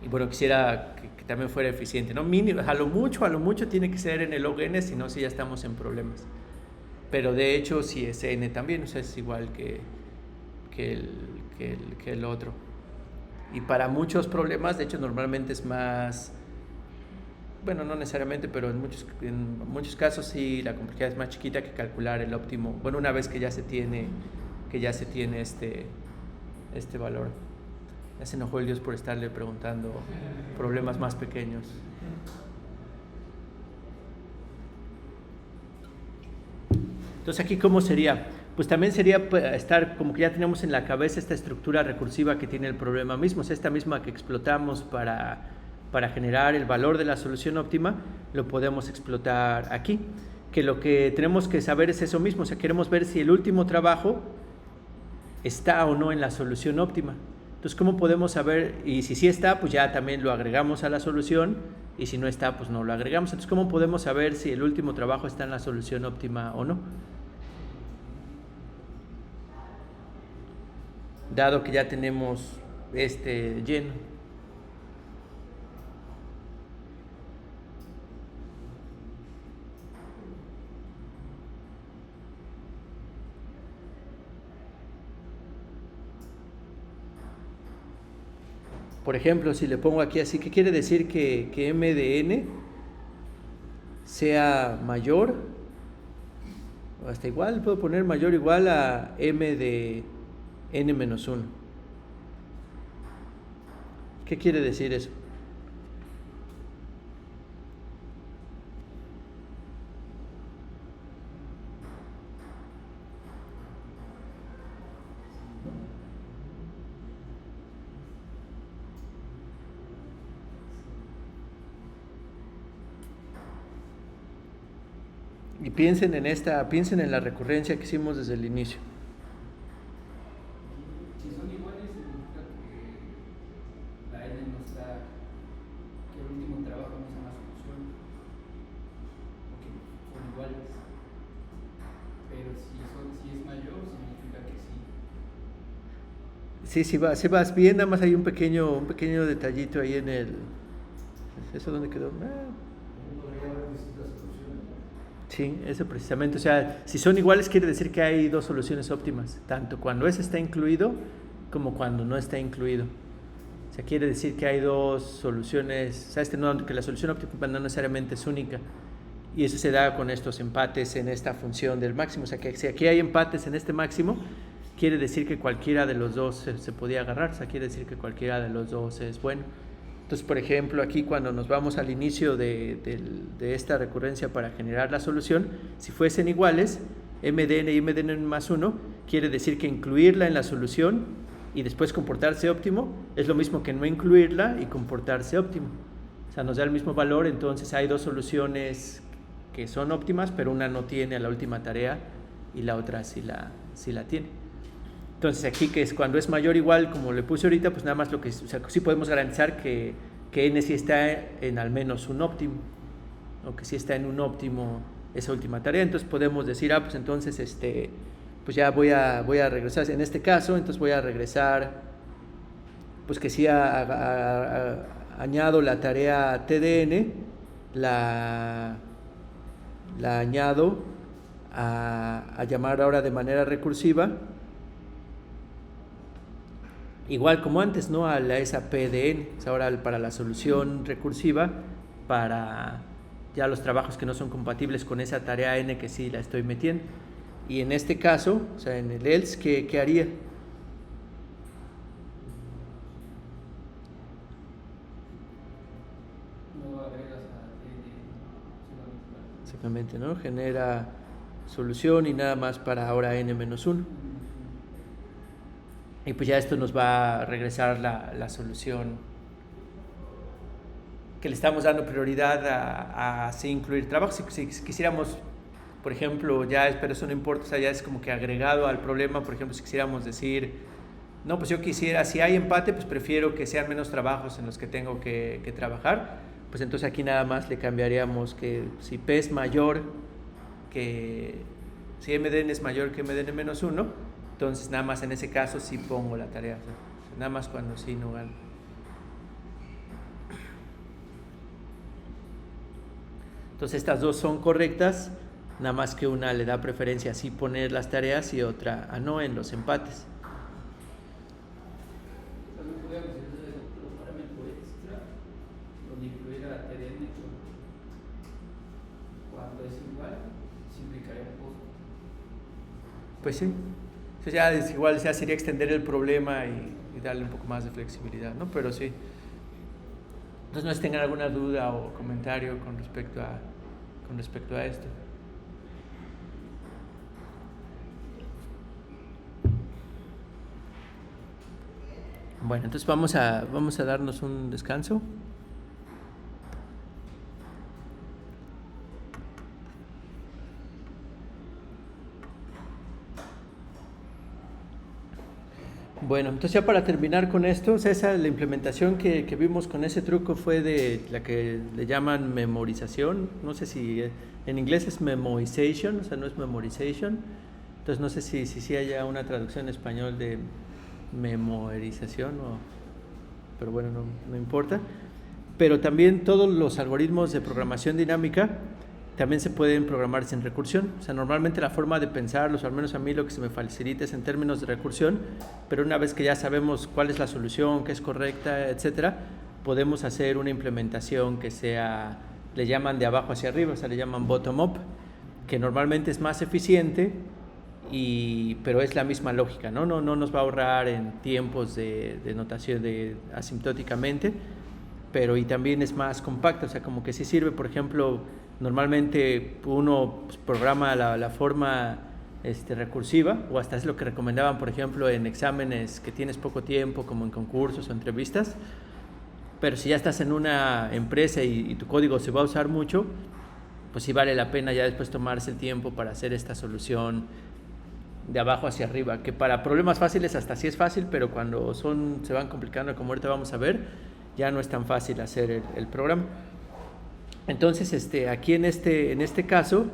Y bueno, quisiera que también fuera eficiente, ¿no? A lo mucho tiene que ser n log n, si no, si ya estamos en problemas. Pero de hecho si es n también, o sea, es igual que el otro. Y para muchos problemas, de hecho, normalmente es más, bueno, no necesariamente, pero en muchos casos sí la complejidad es más chiquita que calcular el óptimo. Bueno, una vez que ya se tiene este valor. Ya se enojó el Dios por estarle preguntando problemas más pequeños. Entonces aquí ¿cómo sería? Pues también sería estar como que ya tenemos en la cabeza esta estructura recursiva que tiene el problema mismo, o sea, esta misma que explotamos para generar el valor de la solución óptima, lo podemos explotar aquí. Que lo que tenemos que saber es eso mismo, o sea, queremos ver si el último trabajo está o no en la solución óptima. Entonces, ¿cómo podemos saber? Y si sí está, pues ya también lo agregamos a la solución, y si no está, pues no lo agregamos. Entonces, ¿cómo podemos saber si el último trabajo está en la solución óptima o no? Dado que ya tenemos lleno. Por ejemplo, si le pongo aquí así, ¿qué quiere decir que m de n sea mayor? O hasta igual, puedo poner mayor o igual a m de n menos 1. ¿Qué quiere decir eso? Y piensen en la recurrencia que hicimos desde el inicio. Si son iguales, significa que la n no está, que el último trabajo no está en la solución, porque son iguales. Pero si es mayor, significa que sí. Sí vas bien, nada más hay un pequeño detallito ahí en el... ¿Eso dónde quedó? Sí, eso precisamente. O sea, si son iguales quiere decir que hay dos soluciones óptimas, tanto cuando ese está incluido como cuando no está incluido. O sea, quiere decir que hay dos soluciones, ¿sabes? Que la solución óptima no necesariamente es única. Y eso se da con estos empates en esta función del máximo. O sea, que si aquí hay empates en este máximo, quiere decir que cualquiera de los dos se podía agarrar. O sea, quiere decir que cualquiera de los dos es bueno. Entonces, por ejemplo, aquí cuando nos vamos al inicio de esta recurrencia para generar la solución, si fuesen iguales, mdn y mdn más 1, quiere decir que incluirla en la solución y después comportarse óptimo es lo mismo que no incluirla y comportarse óptimo. O sea, nos da el mismo valor, entonces hay dos soluciones que son óptimas, pero una no tiene a la última tarea y la otra sí la tiene. Entonces aquí que es cuando es mayor o igual, como le puse ahorita, pues nada más o sea, sí podemos garantizar que n sí está en al menos un óptimo, o que sí está en un óptimo esa última tarea. Entonces podemos decir, pues entonces pues ya voy a regresar, en este caso, entonces voy a regresar, pues que sí añado la tarea TDN, la añado a llamar ahora de manera recursiva, igual como antes, ¿no? A esa PDN, ahora para la solución recursiva, para ya los trabajos que no son compatibles con esa tarea n que sí la estoy metiendo. Y en este caso, o sea, en el else, ¿qué haría? No agregas a n solamente. Exactamente, ¿no? Genera solución y nada más para ahora n-1. Y pues ya esto nos va a regresar la solución que le estamos dando prioridad a así incluir trabajos. Si quisiéramos, por ejemplo, pero eso no importa, o sea, ya es como que agregado al problema. Por ejemplo, si quisiéramos decir, no, pues yo quisiera, si hay empate, pues prefiero que sean menos trabajos en los que tengo que trabajar, pues entonces aquí nada más le cambiaríamos que si P es mayor si MDN es mayor que MDN menos 1, entonces nada más en ese caso sí pongo la tarea, o sea, nada más cuando sí no gano. Entonces estas dos son correctas, nada más que una le da preferencia a sí poner las tareas y otra a no en los empates. También podríamos decir otro parámetro extra, donde incluir a TDN cuando es igual, se implicaría un poco. Pues sí. Entonces ya es igual, ya sería extender el problema y darle un poco más de flexibilidad, ¿no? Pero sí. Entonces no sé si tengan alguna duda o comentario con respecto a esto. Bueno, entonces vamos a darnos un descanso. Bueno, entonces ya para terminar con esto, o sea, la implementación que vimos con ese truco fue de la que le llaman memorización. No sé si en inglés es memoization, o sea, no es memorization. Entonces no sé si haya una traducción en español de memorización, pero bueno, no importa. Pero también todos los algoritmos de programación dinámica también se pueden programar sin recursión. O sea, normalmente la forma de pensarlos, o al menos a mí lo que se me facilita es en términos de recursión, pero una vez que ya sabemos cuál es la solución, qué es correcta, etcétera, podemos hacer una implementación que sea, le llaman de abajo hacia arriba, o sea, le llaman bottom-up, que normalmente es más eficiente, pero es la misma lógica, ¿no? No nos va a ahorrar en tiempos de notación asintóticamente, pero y también es más compacto, o sea, como que sí sirve. Por ejemplo, normalmente uno programa la forma recursiva, o hasta es lo que recomendaban, por ejemplo, en exámenes que tienes poco tiempo, como en concursos o entrevistas. Pero si ya estás en una empresa y tu código se va a usar mucho, pues sí vale la pena ya después tomarse el tiempo para hacer esta solución de abajo hacia arriba, que para problemas fáciles hasta sí es fácil, pero cuando se van complicando, como ahorita vamos a ver, ya no es tan fácil hacer el programa. Entonces, aquí en este caso,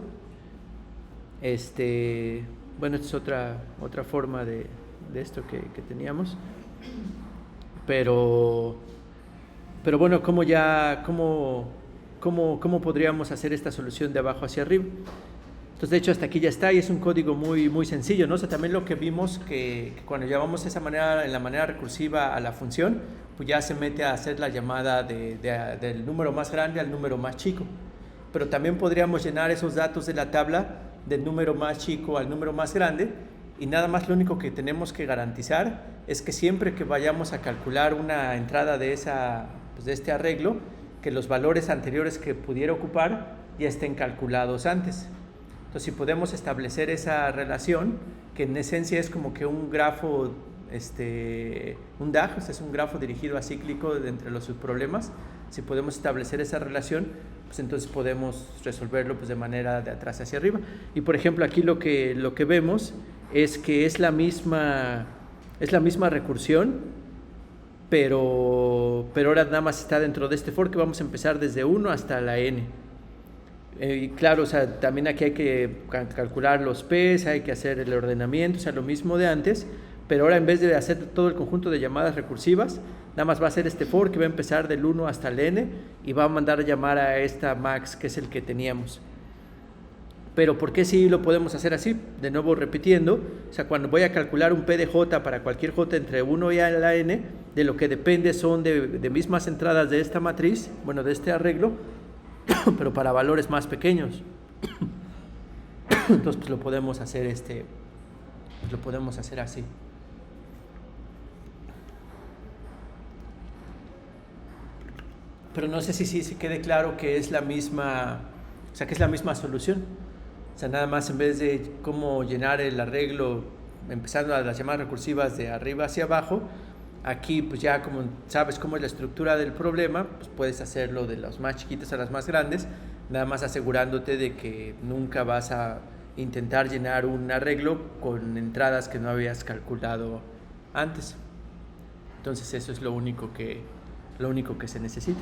bueno, esta es otra forma de esto que teníamos, pero bueno, ¿cómo podríamos hacer esta solución de abajo hacia arriba? Entonces, de hecho, hasta aquí ya está, y es un código muy, muy sencillo, ¿no? O sea, también lo que vimos que cuando llevamos en la manera recursiva a la función, pues ya se mete a hacer la llamada del número más grande al número más chico. Pero también podríamos llenar esos datos de la tabla del número más chico al número más grande, y nada más lo único que tenemos que garantizar es que siempre que vayamos a calcular una entrada de este arreglo, que los valores anteriores que pudiera ocupar ya estén calculados antes. Entonces, si podemos establecer esa relación, que en esencia es como que un grafo, un DAG, o sea, es un grafo dirigido a cíclico entre los subproblemas, si podemos establecer esa relación, pues entonces podemos resolverlo pues de manera de atrás hacia arriba. Y por ejemplo, aquí lo que vemos es que es la misma recursión, pero ahora nada más está dentro de este for, que vamos a empezar desde 1 hasta la n. Y claro, o sea, también aquí hay que calcular los P's, hay que hacer el ordenamiento, o sea, lo mismo de antes, pero ahora en vez de hacer todo el conjunto de llamadas recursivas, nada más va a ser este for que va a empezar del 1 hasta el n y va a mandar a llamar a esta max, que es el que teníamos. Pero ¿por qué sí lo podemos hacer así? De nuevo repitiendo, o sea, cuando voy a calcular un P de J para cualquier J entre 1 y la n, de lo que depende son de mismas entradas de esta matriz, bueno, de este arreglo, pero para valores más pequeños. Entonces pues lo podemos hacer así. Pero no sé si quede claro que es la misma, o sea, que es la misma solución. O sea, nada más en vez de cómo llenar el arreglo empezando a las llamadas recursivas de arriba hacia abajo, aquí pues ya como sabes cómo es la estructura del problema, pues puedes hacerlo de las más chiquitas a las más grandes, nada más asegurándote de que nunca vas a intentar llenar un arreglo con entradas que no habías calculado antes. Entonces eso es lo único que se necesita.